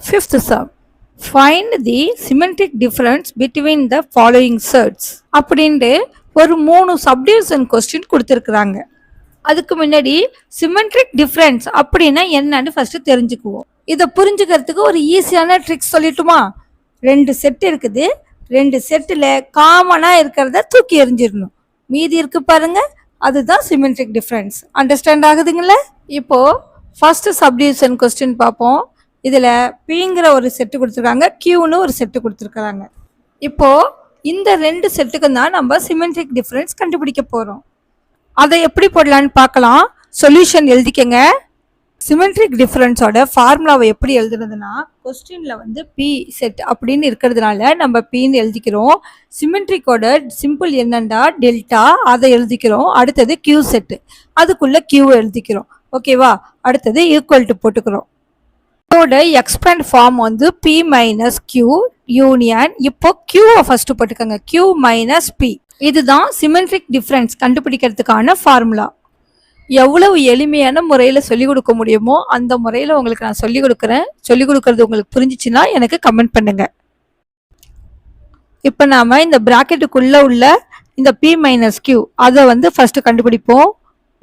5th sum. Find the symmetric difference between the following sets. அப்படின்ட்டு ஒரு 3 சப்டிவிஷன் கொஸ்டின் கொடுத்துருக்குறாங்க. அதுக்கு முன்னாடி சிமெட்ரிக் டிஃப்ரென்ஸ் அப்படின்னா என்னன்னு ஃபர்ஸ்ட் தெரிஞ்சுக்குவோம். இதை புரிஞ்சுக்கிறதுக்கு ஒரு ஈஸியான ட்ரிக்ஸ் சொல்லட்டுமா? 2 செட் இருக்குது, 2 செட்டில் காமனாக இருக்கிறத தூக்கி எறிஞ்சிடணும். மீதி இருக்கு பாருங்க, அதுதான் சிமெட்ரிக் டிஃப்ரென்ஸ். அண்டர்ஸ்டாண்ட் ஆகுதுங்களா? இப்போ ஃபர்ஸ்ட் சப்டிவிஷன் கொஸ்டின் பார்ப்போம். இதில் பிங்கிற ஒரு செட்டு கொடுத்துருக்காங்க, கியூன்னு ஒரு செட்டு கொடுத்துருக்காங்க. இப்போ இந்த 2 செட்டுக்கும் தான் நம்ம சிமெட்ரிக் டிஃப்ரென்ஸ் கண்டுபிடிக்க போகிறோம். அதை எப்படி போடலான்னு பார்க்கலாம். சொல்யூஷன் எழுதிக்கங்க. சிமெட்ரிக் டிஃப்ரென்ஸோட ஃபார்முலாவை எப்படி எழுதுறதுன்னா, கொஸ்டின்ல வந்து பி செட் அப்படின்னு இருக்கிறதுனால நம்ம பின்னு எழுதிக்கிறோம். சிமெட்ரிக்கோட சிம்பிள் என்னண்டா டெல்டா, அதை எழுதிக்கிறோம். அடுத்தது கியூ செட்டு, அதுக்குள்ள கியூ எழுதிக்கிறோம். ஓகேவா? அடுத்தது ஈக்குவல் டு போட்டுக்கிறோம். இதோட எக்ஸ்பேண்ட் ஃபார்ம் வந்து பி மைனஸ் கியூ யூனியன். இப்போ கியூவை ஃபர்ஸ்ட் போட்டுக்கோங்க, கியூ மைனஸ் பி. இதுதான் சிமெட்ரிக் டிஃப்ரென்ஸ் கண்டுபிடிக்கிறதுக்கான ஃபார்முலா. எவ்வளவு எளிமையான முறையில் சொல்லிக் கொடுக்க முடியுமோ அந்த முறையில் உங்களுக்கு நான் சொல்லிக் கொடுக்குறேன். சொல்லிக் கொடுக்கறது உங்களுக்கு புரிஞ்சிச்சுன்னா எனக்கு கமெண்ட் பண்ணுங்க. இப்போ நாம இந்த பிராக்கெட்டுக்குள்ள உள்ள இந்த பி மைனஸ் கியூ அதை வந்து ஃபர்ஸ்ட் கண்டுபிடிப்போம்.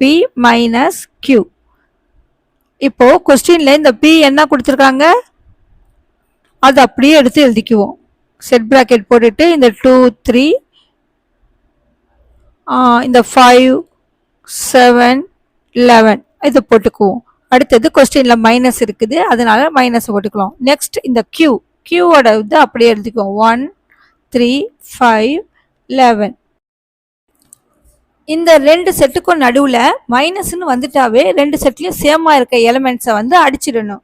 B minus Q. இப்போ கொஸ்டின்ல இந்த பி என்ன கொடுத்துருக்காங்க, அது அப்படியே எடுத்து எழுதிக்குவோம். செட் பிராக்கெட் போட்டுட்டு இந்த 2, 3, இந்த 5, 7, 11 இதை போட்டுக்குவோம். அடுத்தது கொஸ்டின்ல மைனஸ் இருக்குது, அதனால மைனஸ் போட்டுக்கலாம். நெக்ஸ்ட் இந்த கியூ, கியூவோட இது அப்படியே எழுதிக்குவோம். 1, 3, 5, 11. இந்த 2 செட்டுக்கும் நடுவில் மைனஸ்ன்னு வந்துட்டாவே 2 செட்லையும் சேமா இருக்க எலிமெண்ட்ஸை வந்து அடிச்சிடணும்.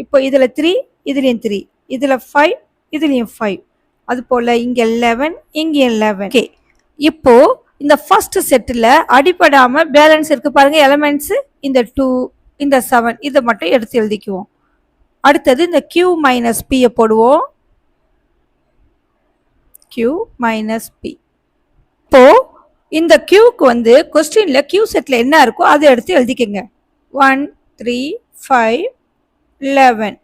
இப்போ இதில் 3, இதுலேயும் 3, இதில் 5, இதுலேயும் 5, அது போல் இங்கே 11, இங்கே 11. ஓகே, இப்போ இந்த ஃபர்ஸ்ட் செட்டில் அடிப்படாமல் பேலன்ஸ் இருக்கு பாருங்க எலிமெண்ட்ஸு, இந்த 2, இந்த 7 இதை மட்டும் எடுத்து எழுதிக்குவோம். அடுத்தது இந்த கியூ மைனஸ் பியை போடுவோம். Q minus B. இப்போ இந்த கியூக்கு வந்து கொஸ்டின்ல கியூ செட்ல என்ன இருக்கோ அதை எடுத்து எழுதிக்கங்க. 1 3 5 11.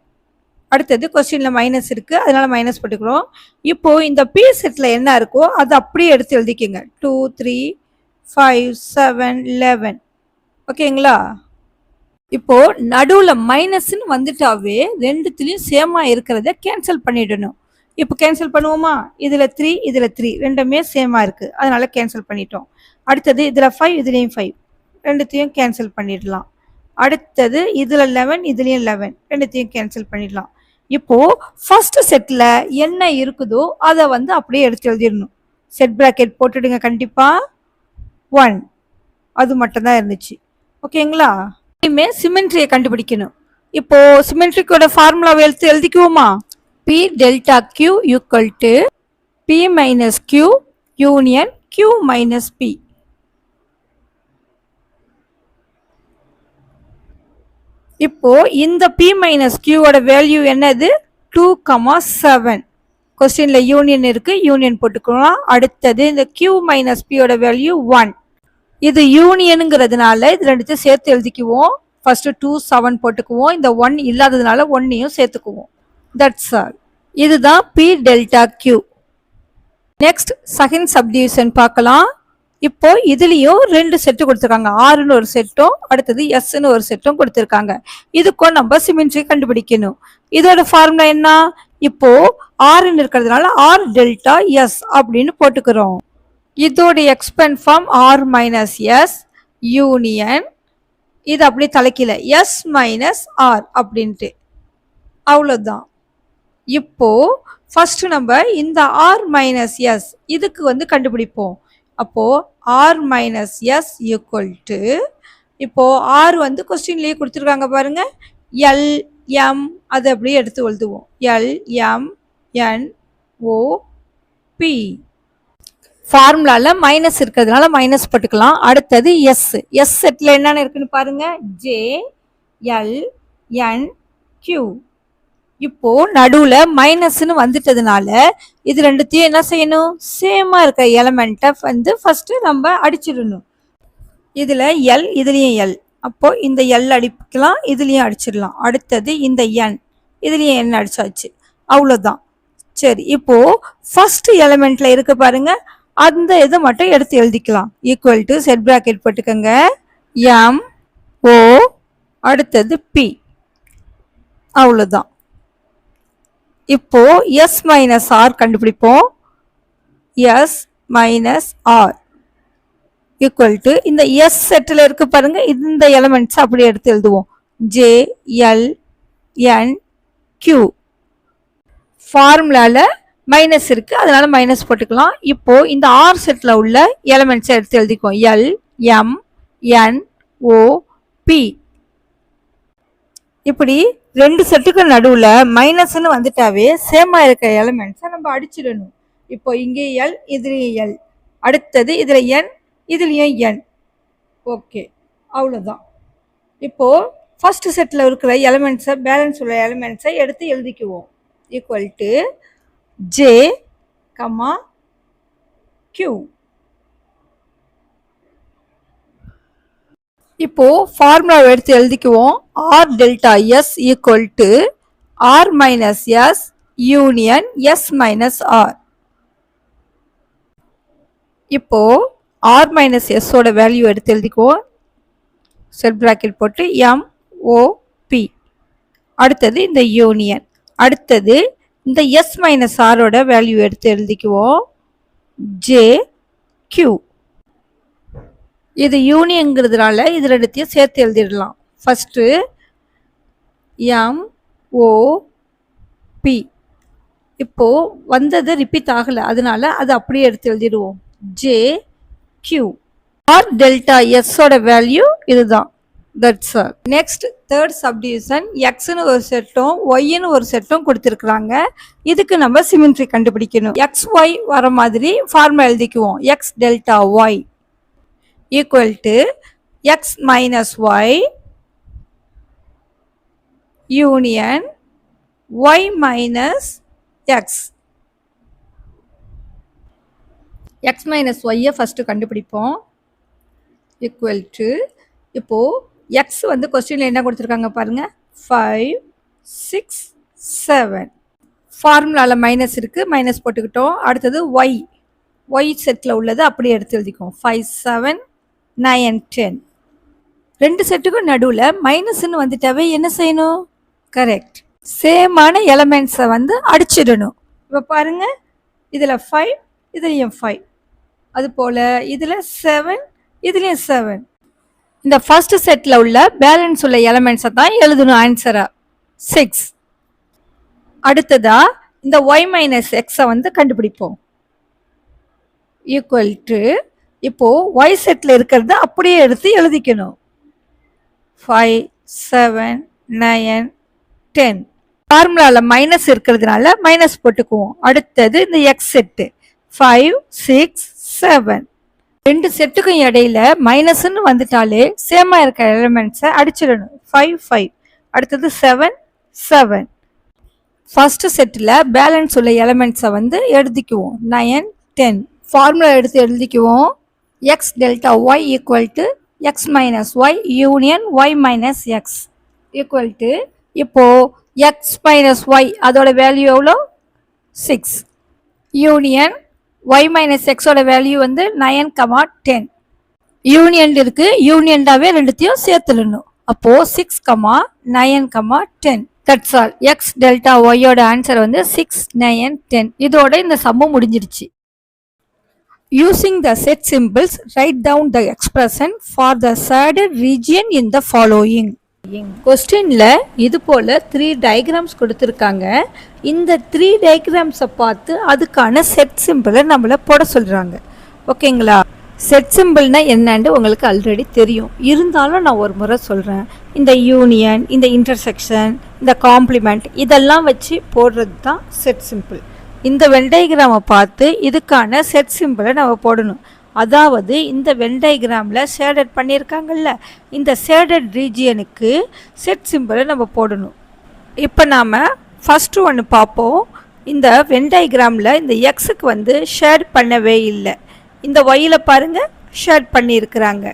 அடுத்தது கொஸ்டின்ல மைனஸ் இருக்கு, அதனால மைனஸ் போட்டுக்கிறோம். இப்போ இந்த பி செட்ல என்ன இருக்கோ அதை அப்படியே எடுத்து எழுதிக்கங்க. 2 3 5 7 11. ஓகேங்களா? இப்போ நடுவுல மைனஸ்ன்னு வந்துட்டாவே ரெண்டுத்துலயும் சேமா இருக்கிறத கேன்சல் பண்ணிடணும். இப்போ கேன்சல் பண்ணுவோமா? இதுல 3 இதுல 3 ரெண்டுமே சேமா இருக்கு, அதனால கேன்சல் பண்ணிட்டோம். அடுத்தது இதுல 5 இதுலயும் 5 ரெண்டுத்தையும் கேன்சல் பண்ணிடலாம். அடுத்தது இதுல 11 இதுலயும் 11 ரெண்டுத்தையும் கேன்சல் பண்ணிடலாம். இப்போ ஃபர்ஸ்ட் செட்ல என்ன இருக்குதோ அதை வந்து அப்படியே எடுத்து எழுதிடணும். செட் பிராக்கெட் போட்டுடுங்க கண்டிப்பா. 1 அது மட்டும் தான் இருந்துச்சு. ஓகேங்களா? இனிமே சிமெட்ரியை கண்டுபிடிக்கணும். இப்போ சிமெட்ரிக்கோட ஃபார்முலாவை எடுத்து எழுதிக்குவோமா? P delta Q equal to P minus Q union Q minus P. இப்போ இந்த P minus Q ஓட வேல்யூ என்னது? 2,7. கொஸ்டின்ல யூனியன் இருக்கு, யூனியன் போட்டுக்கலாம். அடுத்தது இந்த Q minus P ஓட வேல்யூ 1. இது யூனியனுங்கிறதுனால இது ரெண்டுத்தையும் சேர்த்து எழுதிக்குவோம். ஃபர்ஸ்ட் 2 7 போட்டுக்குவோம். இந்த 1 இல்லாததுனால 1ஐயும் சேர்த்துக்குவோம். That's all. இதுதான் P delta Q. Next second subdivision பார்க்கலாம். இப்போ இதுலயும் ரெண்டு செட்டு கொடுத்துருக்காங்க. ஆறுன்னு ஒரு செட்டும் அடுத்தது எஸ்ன்னு ஒரு செட்டும் கொடுத்துருக்காங்க. இதுக்கும் நம்ம சிமெட்ரி கண்டுபிடிக்கணும். இதோட ஃபார்முலா என்ன? இப்போ ஆறுன்னு இருக்கிறதுனால ஆர் டெல்டா எஸ் அப்படின்னு போட்டுக்கிறோம். இதோட expand form R minus S union, இது அப்படி தலைக்கீழ எஸ் மைனஸ் ஆர் அப்படின்ட்டு. அவ்வளோதான். இப்போ ஃபர்ஸ்ட் நம்ம இந்த ஆர் மைனஸ் எஸ் இதுக்கு வந்து கண்டுபிடிப்போம். அப்போ R minus S equal to, இப்போ ஆர் வந்து கொஸ்டின்லேயே கொடுத்துருக்காங்க பாருங்க, எல் எம் அது அப்படியே எடுத்து எழுதுவோம். எல் எம் என் ஓ பி. ஃபார்முலால மைனஸ் இருக்கிறதுனால மைனஸ் போட்டுக்கலாம். அடுத்தது எஸ். எஸ் செட்ல என்னென்ன இருக்குன்னு பாருங்க, ஜே எல் என் கியூ. இப்போ நடுவுல மைனஸ்ன்னு வந்துட்டதுனால இது ரெண்டுத்தையும் என்ன செய்யணும்? சேமா இருக்க எலமெண்ட்டை வந்து ஃபர்ஸ்ட் நம்ம அடிச்சிடணும். இதுல எல் இதுலயும் எல், அப்போ இந்த எல் அடிக்கலாம், இதுலயும் அடிச்சிடலாம். அடுத்தது இந்த என், இதுலயும் என் அடிச்சாச்சு. அவ்வளோதான். சரி, இப்போ ஃபர்ஸ்ட் எலமெண்ட்ல இருக்கு பாருங்க, அந்த இதை மட்டும் எடுத்து எழுதிக்கலாம். ஈக்குவல் டு செட் பிராக்கெட் போட்டுக்கோங்க, எம் ஓ அடுத்தது பி. அவ்வளோதான். இப்போ எஸ் மைனஸ் ஆர் கண்டுபிடிப்போம். S minus R equal to இந்த எஸ் செட்டில் இருக்கு பாருங்க, இந்த எலமெண்ட்ஸ் அப்படியே எடுத்து எழுதுவோம். J L N Q. ஃபார்முலால மைனஸ் இருக்கு, அதனால மைனஸ் போட்டுக்கலாம். இப்போ இந்த ஆர் செட்ல உள்ள எலமெண்ட்ஸை எடுத்து எழுதிக்குவோம். எல் எம் என் ஓ பி. இப்படி ரெண்டு செட்டுக்கு நடுவுல மைனஸ்ன்னு வந்துட்டாவே சேமா இருக்க எலமெண்ட்ஸை நம்ம அடிச்சிடணும். இப்போ இங்கே எல் இதுலயும் எல், அடுத்தது இதுல என் இதுலயும் என். ஓகே, அவ்வளோதான். இப்போ ஃபர்ஸ்ட் செட்ல இருக்கிற எலமெண்ட்ஸை, பேலன்ஸ் உள்ள எலமெண்ட்ஸை எடுத்து எழுதிக்குவோம். Equal to J comma Q. இப்போ ஃபார்முலாவை எடுத்து எழுதிக்குவோம். R delta S equal to R minus S union S minus R. இப்போ ஆர் மைனஸ் எஸ்ஸோட வேல்யூ எடுத்து எழுதிக்குவோம். செட் பிராக்கெட் போட்டு எம் ஓ பி. அடுத்தது இந்த யூனியன், அடுத்தது இந்த எஸ் மைனஸ் ஆரோட வேல்யூ எடுத்து எழுதிக்குவோம். J Q. இது யூனியன்ங்கிறதுனால இது ரெண்டுத்தையும் சேர்த்து எழுதிடலாம். First M O P. இப்போ வந்தது ரிப்பீட் ஆகல, அதனால அது அப்படியே எடுத்து எழுதிடுவோம். J Q. ஆர் டெல்டா எஸ்ஸோட வேல்யூ இதுதான். That's all. Next third subdivision, எக்ஸ்னு ஒரு செட்டும் ஒய்ன்னு ஒரு செட்டும் கொடுத்துருக்குறாங்க. இதுக்கு நம்ம சிமெட்ரி கண்டுபிடிக்கணும். எக்ஸ் ஒய் வர மாதிரி ஃபார்முலா எழுதிக்குவோம். X delta Y equal to x minus y union y minus x. X minus ஒய்யை ஃபஸ்ட்டு கண்டுபிடிப்போம். ஈக்குவல் டு இப்போது எக்ஸ் வந்து கொஸ்டினில் என்ன கொடுத்துருக்காங்க பாருங்கள், 5 6 7. ஃபார்முலாவில் மைனஸ் இருக்குது, மைனஸ் போட்டுக்கிட்டோம். அடுத்தது ஒய் செட்டில் உள்ளது அப்படியே எடுத்து எழுதிக்குவோம். 5 7 9 10. ரெண்டு செட்டுக்கும் நடுவில் மைனஸ்ன்னு வந்துட்டாவே என்ன செய்யணும்? கரெக்ட், சேமான எலமெண்ட்ஸை வந்து அடிச்சிடணும். இப்போ பாருங்கள், இதில் 5 இதுலேயும் 5, அதுபோல் இதில் 7 இதுலேயும் 7. இந்த ஃபர்ஸ்ட் செட்டில் உள்ள பேலன்ஸ் உள்ள எலமெண்ட்ஸை தான் எழுதணும் ஆன்சரா 6. அடுத்ததா இந்த ஒய் மைனஸ் எக்ஸை வந்து கண்டுபிடிப்போம். ஈக்குவல் டு இப்போது ஒய் செட்டில் இருக்கிறத அப்படியே எடுத்து எழுதிக்கணும். 5 7 9 10. ஃபார்முலாவில் மைனஸ் இருக்கிறதுனால மைனஸ் போட்டுக்குவோம். அடுத்தது இந்த எக்ஸ் செட்டு 5 6 7. ரெண்டு செட்டுக்கும் இடையில மைனஸ்ன்னு வந்துட்டாலே சேமா இருக்க எலிமெண்ட்ஸை அடிச்சிடணும். 5 5. அடுத்தது 7 7. ஃபர்ஸ்ட் செட்டில் பேலன்ஸ் உள்ள எலிமெண்ட்ஸை வந்து எழுதிக்குவோம். 9 10. ஃபார்முலா எடுத்து எழுதிக்குவோம். X delta Y equal to X minus Y union Y minus X equal to இப்போது எக்ஸ் மைனஸ் ஒய் அதோட வேல்யூ எவ்வளோ? 6. யூனியன் y மைனஸ் எக்ஸோட வேல்யூ வந்து 9 10. யூனியன் இருக்கு, யூனியன்டாவே ரெண்டுத்தையும் சேர்த்துடணும். அப்போ 6 9 10. That's all. எக்ஸ் டெல்டா ஒய்யோட ஆன்சர் வந்து 6 9 10. இதோட இந்த சம்மு முடிஞ்சிருச்சு. Using the set symbols, write down the expression for the shaded region in the following. கொஸ்டின்ல இது போல 3 டயக்ராம்ஸ் கொடுத்துருக்காங்க. இந்த 3 டயக்ராம்ஸை பார்த்து அதுக்கான செட் சிம்பிளை நம்மளை போட சொல்றாங்க. ஓகேங்களா? செட் சிம்பிள்னா என்னன்னு உங்களுக்கு ஆல்ரெடி தெரியும், இருந்தாலும் நான் ஒரு முறை சொல்றேன். இந்த யூனியன், இந்த இன்டர்செக்ஷன், இந்த காம்ப்ளிமெண்ட் இதெல்லாம் வச்சு போடுறது தான் செட் சிம்பிள். இந்த வெண்டைகிராமை பார்த்து இதுக்கான செட் சிம்பிளை நம்ம போடணும். அதாவது இந்த வெண்டைகிராமில் ஷேடட் பண்ணியிருக்காங்கல்ல, இந்த ஷேடட் ரீஜியனுக்கு செட் சிம்பிளை நம்ம போடணும். இப்போ நாம் ஃபஸ்ட்டு ஒன்று பார்ப்போம். இந்த வெண்டைகிராமில் இந்த எக்ஸுக்கு வந்து ஷேட் பண்ணவே இல்லை, இந்த ஒய்யில் பாருங்கள் ஷேட் பண்ணியிருக்கிறாங்க.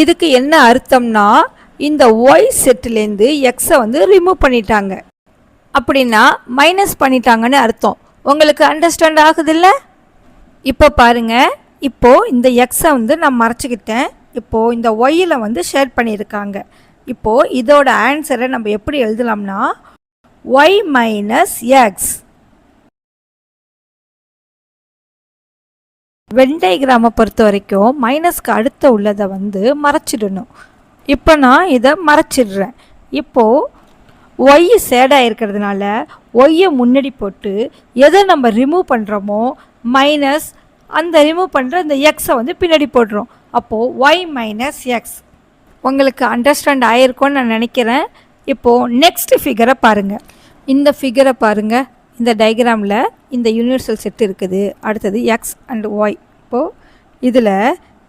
இதுக்கு என்ன அர்த்தம்னா இந்த ஒய் செட்டிலேருந்து எக்ஸை வந்து ரிமூவ் பண்ணிட்டாங்க, அப்படின்னா மைனஸ் பண்ணிட்டாங்கன்னு அர்த்தம். உங்களுக்கு அண்டர்ஸ்டாண்ட் ஆகுதில்ல? இப்போ பாருங்கள், இப்போது இந்த எக்ஸை வந்து நான் மறைச்சிக்கிட்டேன். இப்போது இந்த ஒய்யில் வந்து ஷேர் பண்ணியிருக்காங்க. இப்போது இதோட ஆன்சரை நம்ம எப்படி எழுதலாம்னா ஒய் மைனஸ் எக்ஸ். வெண்டைகிராமை பொறுத்த வரைக்கும் மைனஸ்க்கு அடுத்த உள்ளதை வந்து மறைச்சிடணும். இப்போ நான் இதை மறைச்சிடுறேன். இப்போது ஒய் சேடாக இருக்கிறதுனால ஒய்யை முன்னாடி போட்டு எதை நம்ம ரிமூவ் பண்ணுறோமோ மைனஸ் அந்த ரிமூவ் பண்ணுற இந்த எக்ஸை வந்து பின்னாடி போடுறோம். அப்போது ஒய் மைனஸ் எக்ஸ். உங்களுக்கு அண்டர்ஸ்டாண்ட் ஆகிருக்கும்னு நான் நினைக்கிறேன். இப்போது நெக்ஸ்ட் ஃபிகரை பாருங்கள். இந்த ஃபிகரை பாருங்கள். இந்த டயக்ராமில் இந்த யூனிவர்சல் செட் இருக்குது. அடுத்தது எக்ஸ் அண்ட் ஒய். இப்போது இதில்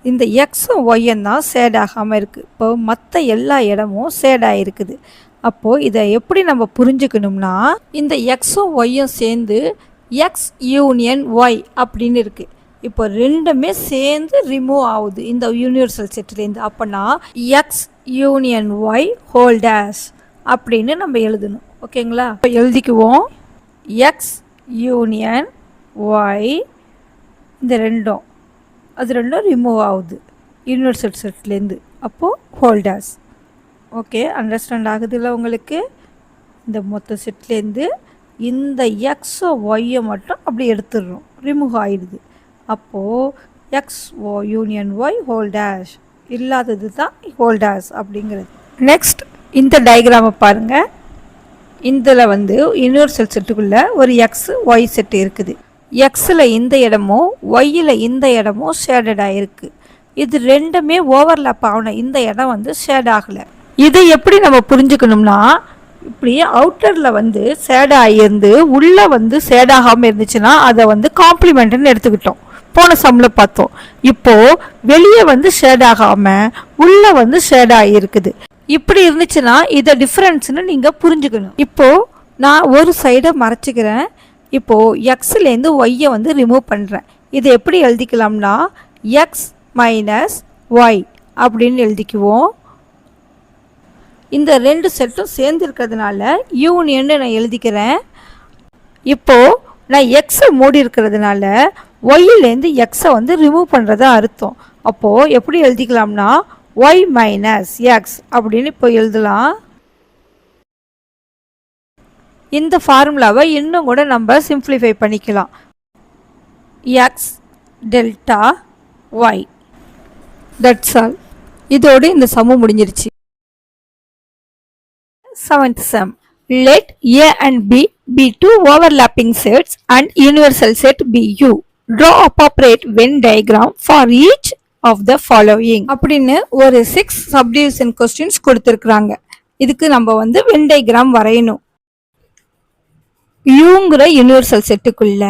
இந்த எக்ஸும் ஒய்யும் தான் சேட் ஆகாமல் இருக்குது. இப்போது மற்ற எல்லா இடமும் சேடாக இருக்குது. அப்போது இதை எப்படி நம்ம புரிஞ்சுக்கணும்னா இந்த எக்ஸும் ஒய்யும் சேர்ந்து எக்ஸ் யூனியன் ஒய் அப்படின்னு இருக்குது. இப்போ ரெண்டுமே சேர்ந்து ரிமூவ் ஆகுது இந்த யூனிவர்சல் செட்லேருந்து. அப்போனா X union Y whole dash அப்படின்னு நம்ம எழுதணும். ஓகேங்களா? இப்போ எழுதிக்குவோம். எக்ஸ் யூனியன் ஒய், இந்த ரெண்டும் ரிமூவ் ஆகுது யூனிவர்சல் செட்லேருந்து. அப்போது ஹோல் டேஷ். ஓகே, அண்டர்ஸ்டாண்ட் ஆகுதுல்ல உங்களுக்கு? இந்த மொத்த செட்லேருந்து இந்த எக்ஸோ ஒய்யை மட்டும் அப்படி எடுத்துடுறோம், ரிமூவ் ஆகிடுது. அப்போது எக்ஸ் ஓ யூனியன் ஒய் ஹோல் டேஷ் இல்லாதது தான் ஹோல் டேஷ் அப்படிங்கிறது. நெக்ஸ்ட் இந்த டயக்ராமை பாருங்கள். இதில் வந்து யூனிவர்சல் செட்டுக்குள்ளே ஒரு எக்ஸ் ஒய் செட்டு இருக்குது. எக்ஸில் இந்த இடமும் ஒய்யில் இந்த இடமும் ஷேடடாக இருக்குது. இது ரெண்டுமே ஓவர்லாப் ஆகணும். இந்த இடம் வந்து ஷேட் ஆகலை. இதை எப்படி நம்ம புரிஞ்சுக்கணும்னா இப்படி அவுட்டரில் வந்து சேடாக இருந்து உள்ளே வந்து சேடாகாமல் இருந்துச்சுன்னா அதை வந்து காம்ப்ளிமெண்ட்னு எடுத்துக்கிட்டோம், போன சம்மில் பார்த்தோம். இப்போது வெளியே வந்து ஷேடாகாமல் உள்ளே வந்து ஷேடாக இருக்குது. இப்படி இருந்துச்சுன்னா இதை டிஃப்ரென்ஸ்னு நீங்கள் புரிஞ்சுக்கணும். இப்போது நான் ஒரு சைடை மறைச்சிக்கிறேன். இப்போது எக்ஸ்லேருந்து ஒய்யை வந்து ரிமூவ் பண்ணுறேன். இது எப்படி எழுதிக்கலாம்னா எக்ஸ் மைனஸ் ஒய் அப்படின்னு எழுதிக்குவோம். இந்த ரெண்டு செட்டும் சேர்ந்து இருக்கிறதுனால யூனியன் நான் எழுதிக்கிறேன். இப்போது நான் எக்ஸை மூடி இருக்கிறதுனால ஒய்யிலேருந்து எக்ஸை வந்து ரிமூவ் பண்ணுறதா அர்த்தம். அப்போது எப்படி எழுதிக்கலாம்னா ஒய் மைனஸ் எக்ஸ் அப்படின்னு இப்போ எழுதலாம். இந்த ஃபார்முலாவை இன்னும் கூட நம்ம சிம்பிளிஃபை பண்ணிக்கலாம். X delta Y, that's all. இதோடு இந்த சம்மு முடிஞ்சிருச்சு. 7th sum. Let A and B be two overlapping sets and universal set be U. Draw appropriate Venn diagram for each of the following. அப்படின்னு ஒரு 6 subdivision questions கொடுத்திருக்காங்க. இதுக்கு நம்ம வந்து Venn diagram வரையணும். Uங்கிற யூனிவர்சல் செட்டுக்குள்ள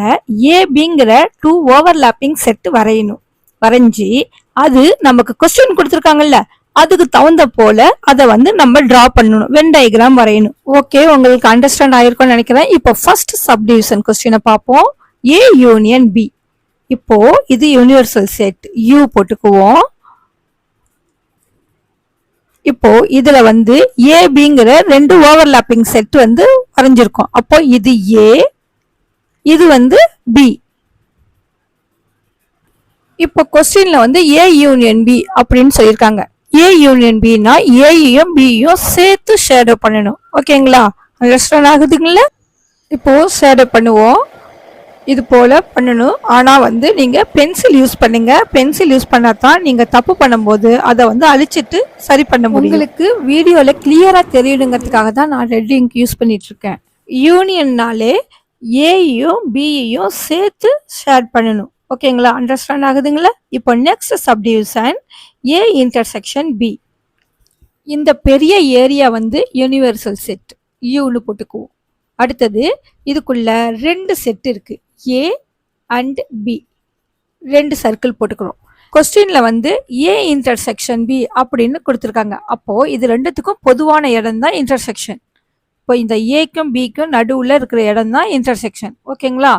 ABங்கிற 2 overlapping செட் வரையணும். வரைஞ்சி அது நமக்கு கொஸ்டின் கொடுத்திருக்காங்கல்ல அதுக்கு தகுந்த போல அதை வந்து நம்ம டிரா பண்ணணும், வென் டயக்ராம் வரையணும். ஓகே, உங்களுக்கு அண்டர்ஸ்டாண்ட் ஆயிருக்கும்னு நினைக்கிறேன். இப்போ ஃபர்ஸ்ட் சப்டிவிஷன் கொஸ்டினை பார்ப்போம். A union B. இப்போ இது யூனிவர்சல் செட் யூ போட்டுக்குவோம். இப்போ இதுல வந்து ஏபிங்கிற 2 ஓவர்லாப்பிங் செட் வந்து வரைஞ்சிருக்கோம். அப்போ இது ஏ, இது வந்து பி. இப்போ கொஸ்டின்ல வந்து ஏ யூனியன் பி அப்படின்னு சொல்லியிருக்காங்க. ஏ யூனியன் பின்னா ஏயும் பியும் சேர்த்து ஷேடோ பண்ணணும். ஓகேங்களா, அண்டர்ஸ்டாண்ட் ஆகுதுங்களா? இப்போ ஷேடோ பண்ணுவோம். இது போல பண்ணணும். ஆனா வந்து நீங்க பென்சில் யூஸ் பண்ணுங்க. பென்சில் யூஸ் பண்ணாதான் நீங்க தப்பு பண்ணும்போது அதை வந்து அழிச்சிட்டு சரி பண்ண முடியும். உங்களுக்கு வீடியோல கிளியரா தெரியணுங்கிறதுக்காக தான் நான் ரெட் இங்க் யூஸ் பண்ணிட்டு இருக்கேன். யூனியன்னாலே ஏயும் பியையும் சேர்த்து ஷேட் பண்ணணும். ஓகேங்களா, அண்டர்ஸ்டாண்ட் ஆகுதுங்களா? இப்போ next subdivision A intersection B. இந்த பெரிய ஏரியா வந்து யூனிவர்சல் செட் யூன்னு போட்டுக்குவோம். அடுத்தது இதுக்குள்ள 2 செட் இருக்கு, ஏ அண்ட் பி. 2 சர்க்கிள் போட்டுக்கிறோம். கொஸ்டின்ல வந்து ஏ இன்டர்செக்ஷன் பி அப்படின்னு கொடுத்துருக்காங்க. அப்போ இது ரெண்டுத்துக்கும் பொதுவான இடம் தான் இன்டர்செக்ஷன். இப்போ இந்த ஏக்கும் பிக்கும் நடுவுல இருக்கிற இடம் தான் இன்டர்செக்ஷன். ஓகேங்களா?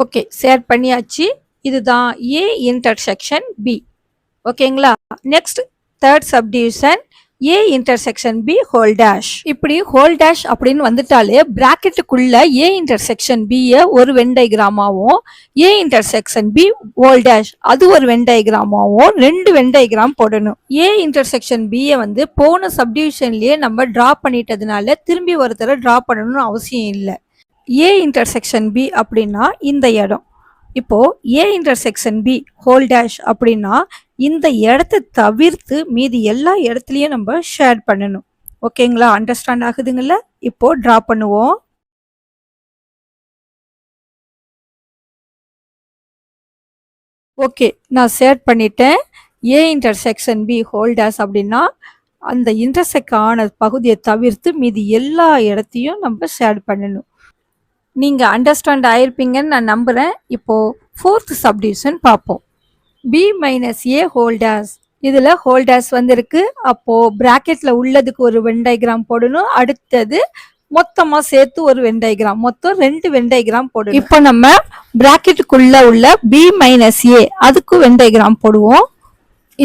ஓகே, ஷேர் பண்ணியாச்சு. இதுதான் ஏ இன்டர்செக்ஷன் பி. ஓகேங்களா? Next third subdivision A intersection B whole dash. இப்படி ஹோல் டேஷ் அப்படின்னு வந்துட்டாலே பிராக்கெட்டுக்குள்ள ஏ இன்டர்செக்ஷன் பியை ஒரு வென் டயக்ராமாவும் A intersection B whole dash அது ஒரு வென் டயக்ராமாவும் 2 வென் டயக்ராம் போடணும். ஏ இன்டர்செக்ஷன் பியை வந்து போன சப்டிவிஷன்லயே நம்ம டிரா பண்ணிட்டதுனால திரும்பி ஒரு தடவை டிரா பண்ணணும்னு அவசியம் இல்லை. ஏ இன்டர்செக்ஷன் பி அப்படின்னா இந்த இடம். இப்போ A intersection B whole dash அப்படின்னா இந்த இடத்த தவிர்த்து மீதி எல்லா இடத்துலயும் நம்ம ஷேர் பண்ணணும். ஓகேங்களா, அண்டர்ஸ்டாண்ட் ஆகுதுங்களா? இப்போ டிரா பண்ணுவோம். ஓகே, நான் ஷேர் பண்ணிட்டேன். A intersection B whole dash அப்படின்னா அந்த இன்டர்செக்ட் ஆன பகுதியை தவிர்த்து மீதி எல்லா இடத்தையும் நம்ம ஷேர் பண்ணணும். நீங்க அண்டர்ஸ்டாண்ட் ஆயிருப்பீங்கன்னு நான் நம்புறேன். இப்போ 4th சப்டிவிஷன் பார்ப்போம். B minus A whole dash. இதுல ஹோல் டேஷ் வந்திருக்கு. அப்போ பிராக்கெட்ல உள்ளதுக்கு ஒரு வென் டயக்ராம் போடணும். அடுத்தது மொத்தமா சேர்த்து ஒரு வென் டயக்ராம், மொத்தம் 2 வென் டயக்ராம் போடணும். இப்போ நம்ம பிராக்கெட்டுக்குள்ள உள்ள பி மைனஸ் ஏ அதுக்கு வென் டயக்ராம் போடுவோம்.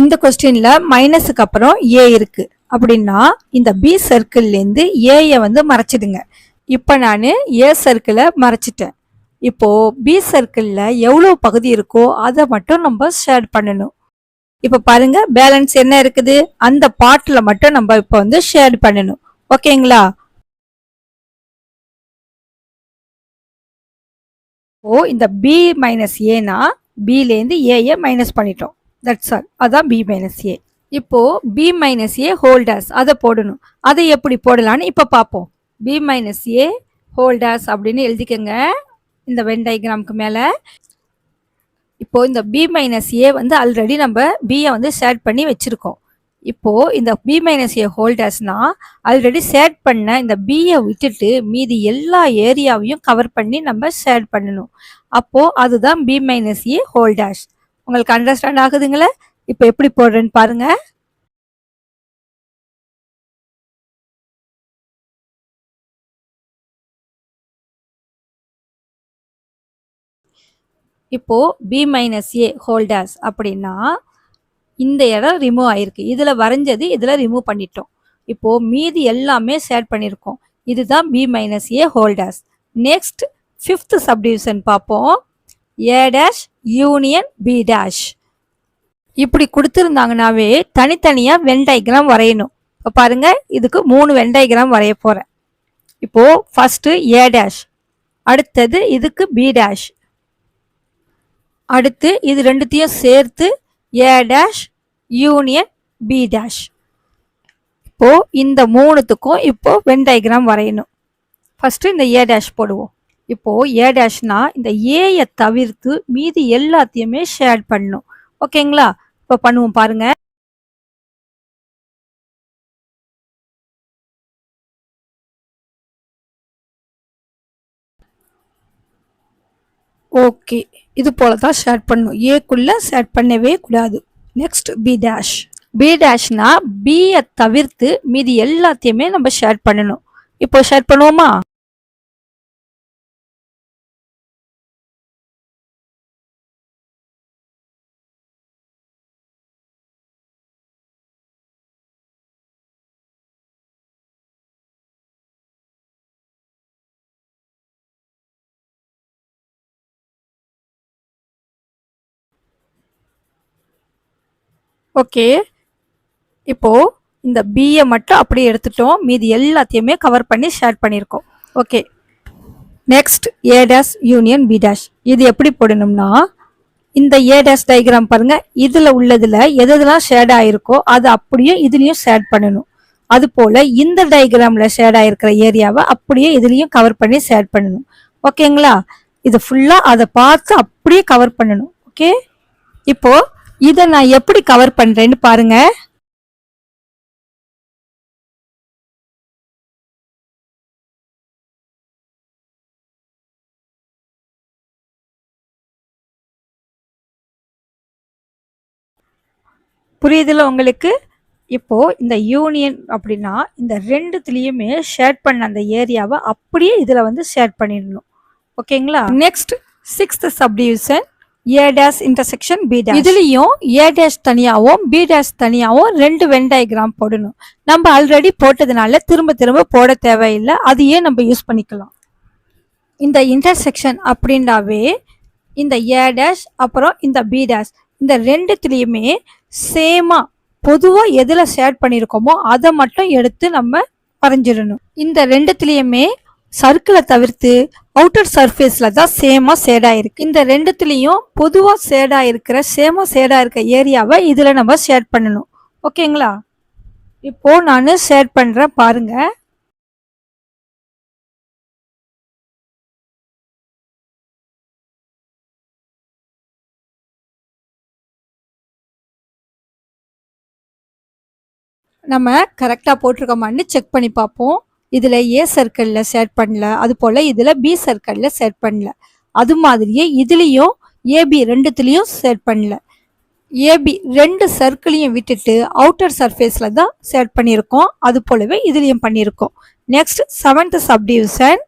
இந்த கொஸ்டின்ல மைனஸுக்கு அப்புறம் ஏ இருக்கு அப்படின்னா இந்த பி சர்க்கிள்ல இருந்து ஏயை வந்து மறைச்சிடுங்க. இப்போ நான் ஏ சர்க்கிளை மறைச்சிட்டேன். இப்போ பி சர்க்கிளில் எவ்வளோ பகுதி இருக்கோ அதை மட்டும் நம்ம ஷேர் பண்ணணும். இப்போ பாருங்க, பேலன்ஸ் என்ன இருக்குது அந்த பார்ட்டில் மட்டும் நம்ம இப்போ வந்து ஷேர் பண்ணணும். ஓகேங்களா? ஓ, இந்த பி மைனஸ் ஏனா பிலேருந்து ஏயை மைனஸ் பண்ணிட்டோம். That's all. அதான் பி மைனஸ் ஏ. இப்போ B minus A whole dash அதை போடணும். அதை எப்படி போடலான்னு இப்போ பார்ப்போம். B minus A whole dash அப்படின்னு எழுதிக்கங்க இந்த வென் டயக்ராமுக்கு மேலே. இப்போ இந்த பி மைனஸ் ஏ வந்து ஆல்ரெடி நம்ம பியை வந்து ஷேட் பண்ணி வச்சிருக்கோம். இப்போ இந்த B minus A whole டேஷ்னா already shade பண்ண இந்த பியை விட்டுட்டு மீதி எல்லா ஏரியாவையும் கவர் பண்ணி நம்ம ஷேட் பண்ணணும். அப்போ அதுதான் B minus A whole dash. உங்களுக்கு அண்டர்ஸ்டாண்ட் ஆகுதுங்களா? இப்போ எப்படி போடுறேன்னு பாருங்க. இப்போ b minus A whole dash அப்படின்னா இந்த இடம் ரிமூவ் ஆயிருக்கு. இதுல வரைஞ்சது இதுல ரிமூவ் பண்ணிட்டோம். இப்போ மீதி எல்லாமே ஷேட் பண்ணியிருக்கோம். இதுதான் b minus A whole dash. Next 5th subdivision பார்ப்போம். a dash union b dash. இப்படி கொடுத்துருந்தாங்கனாவே தனித்தனியா வென் டயக்ராம் வரையணும். இப்போ பாருங்க, இதுக்கு 3 வென் டயக்ராம் வரைய போறேன். இப்போ ஃபர்ஸ்ட் a டேஷ், அடுத்தது இதுக்கு b டேஷ், அடுத்து இது ரெண்டுத்தையும் சேர்த்து a dash union b dash. இப்போ இந்த மூணுத்துக்கும் இப்போ வென் டயக்ராம் வரையணும். ஃபர்ஸ்ட் இந்த a டேஷ் போடுவோம். இப்போ a டேஷ்னா இந்த ஏயை தவிர்த்து மீதி எல்லாத்தையுமே ஷேட் பண்ணணும். ஓகேங்களா? இப்போ பண்ணுவோம் பாருங்க. ஓகே, இது போல தான் ஷேட் பண்ணணும். ஏக்குள்ள ஷேட் பண்ணவே கூடாது. Next B dash. பி டேஷ்னா பியை தவிர்த்து மீதி எல்லாத்தையுமே நம்ம ஷேட் பண்ணணும். இப்போ ஷேட் பண்ணுவோமா? ஓகே, இப்போ இந்த பியை மட்டும் அப்படியே எடுத்துட்டோம். மீதி எல்லாத்தையுமே கவர் பண்ணி ஷேர் பண்ணியிருக்கோம். Okay, next A dash union B dash. இது எப்படி போடணும்னா, இந்த ஏ டேஷ் டயக்ராம் பாருங்க, இதுல உள்ளதுல எதெல்லாம் ஷேட் ஆயிருக்கோ அது அப்படியே இதுலயும் ஷேட் பண்ணணும். அது போல இந்த டயக்ராம்ல ஷேட் ஆயிருக்கிற ஏரியாவை அப்படியே இதுலயும் கவர் பண்ணி ஷேட் பண்ணணும். ஓகேங்களா? இது ஃபுல்லா அதை பார்த்து அப்படியே கவர் பண்ணணும். ஓகே, இப்போ இதை நான் எப்படி கவர் பண்றேன்னு பாருங்க. புரியுதுல உங்களுக்கு? இப்போ இந்த யூனியன் அப்படின்னா இந்த ரெண்டுத்துலயுமே ஷேட் பண்ண அந்த ஏரியாவை அப்படியே இதுல வந்து ஷேட் பண்ணிடணும். ஓகேங்களா? Next 6th subdivision A dash intersection B dash. இதுலயும் ஏ டேஷ் தனியாவும் பி டேஷ் தனியாவும் 2 வென் டயக்ராம் போடணும். நம்ம ஆல்ரெடி போட்டதுனால திரும்ப திரும்ப போட தேவையில்லை. அதையே நம்ம யூஸ் பண்ணிக்கலாம். இந்த இன்டர்செக்ஷன் அப்படின்னாவே இந்த ஏ டேஷ் அப்புறம் இந்த பி டேஷ் இந்த ரெண்டுத்துலயுமே சேமா பொதுவா எதுல ஷேட் பண்ணிருக்கோமோ அதை மட்டும் எடுத்து நம்ம வரைஞ்சிடணும். இந்த ரெண்டுத்துலயுமே சர்க்கிளை தவிர்த்து அவுட்டர் சர்ஃபேஸ்ல தான் சேமா ஷேடா இருக்கு. இந்த ரெண்டுத்துலயும் பொதுவா ஷேடா இருக்கிற சேமா ஷேடா இருக்க ஏரியாவை இதுல நம்ம ஷேட் பண்ணணும். ஓகேங்களா? இப்போ நான் ஷேட் பண்றேன் பாருங்க. நம்ம கரெக்டாக போட்டிருக்கோமான்னு செக் பண்ணி பார்ப்போம். இதில் ஏ சர்க்கிளில் ஷேட் பண்ணல, அது போல் இதில் பி சர்க்கிளில் ஷேட் பண்ணல. அது மாதிரியே இதுலேயும் ஏபி ரெண்டுத்துலேயும் ஷேட் பண்ணல. ஏபி 2 சர்க்கிளையும் விட்டுட்டு அவுட்டர் சர்ஃபேஸில் தான் ஷேட் பண்ணியிருக்கோம். அது போலவே இதுலேயும் பண்ணியிருக்கோம். Next 7th subdivision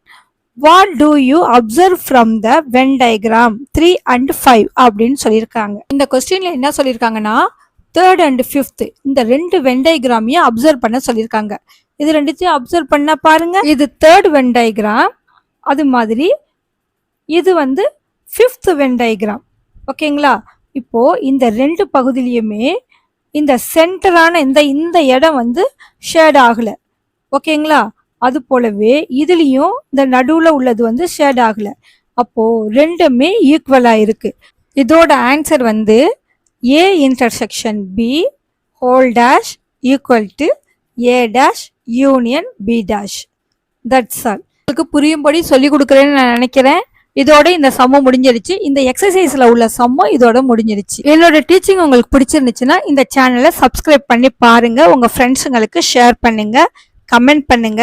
what do you observe from the Venn diagram 3 and 5 அப்படின்னு சொல்லியிருக்காங்க. இந்த கொஸ்டின்ல என்ன சொல்லியிருக்காங்கன்னா 3rd and 5th இந்த 2 வென் டயக்ராமையும் அப்சர்வ் பண்ண சொல்லியிருக்காங்க. இது ரெண்டுத்தையும் அப்சர்வ் பண்ண பாருங்க. இது 3rd வென் டயக்ராம், அது மாதிரி இது வந்து 5th வென் டயக்ராம். ஓகேங்களா? இப்போ இந்த 2 பகுதியிலையுமே இந்த சென்டரான இந்த இடம் வந்து ஷேட் ஆகல. ஓகேங்களா? அது போலவே இதுலயும் இந்த நடுவுல உள்ளது வந்து ஷேட் ஆகல. அப்போ ரெண்டுமே ஈக்குவலா இருக்கு. இதோட ஆன்சர் வந்து A intersection B whole dash equal to A dash union B dash. That's all. உங்களுக்கு புரியும்படி சொல்லி கொடுக்குறேன்னு நான் நினைக்கிறேன். இதோட இந்த சம்மம் முடிஞ்சிருச்சு. இந்த எக்ஸசைஸ்ல உள்ள சம்மம் இதோட முடிஞ்சிருச்சு. என்னோட டீச்சிங் உங்களுக்கு பிடிச்சிருந்துச்சுன்னா இந்த சேனலை சப்ஸ்கிரைப் பண்ணி பாருங்க. உங்க ஃப்ரெண்ட்ஸுங்களுக்கு ஷேர் பண்ணுங்க, கமெண்ட் பண்ணுங்க.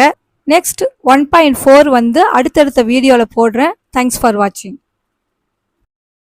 நெக்ஸ்ட் 1.4 வந்து அடுத்தடுத்த வீடியோல போடுறேன். தேங்க்ஸ் ஃபார் வாட்சிங்.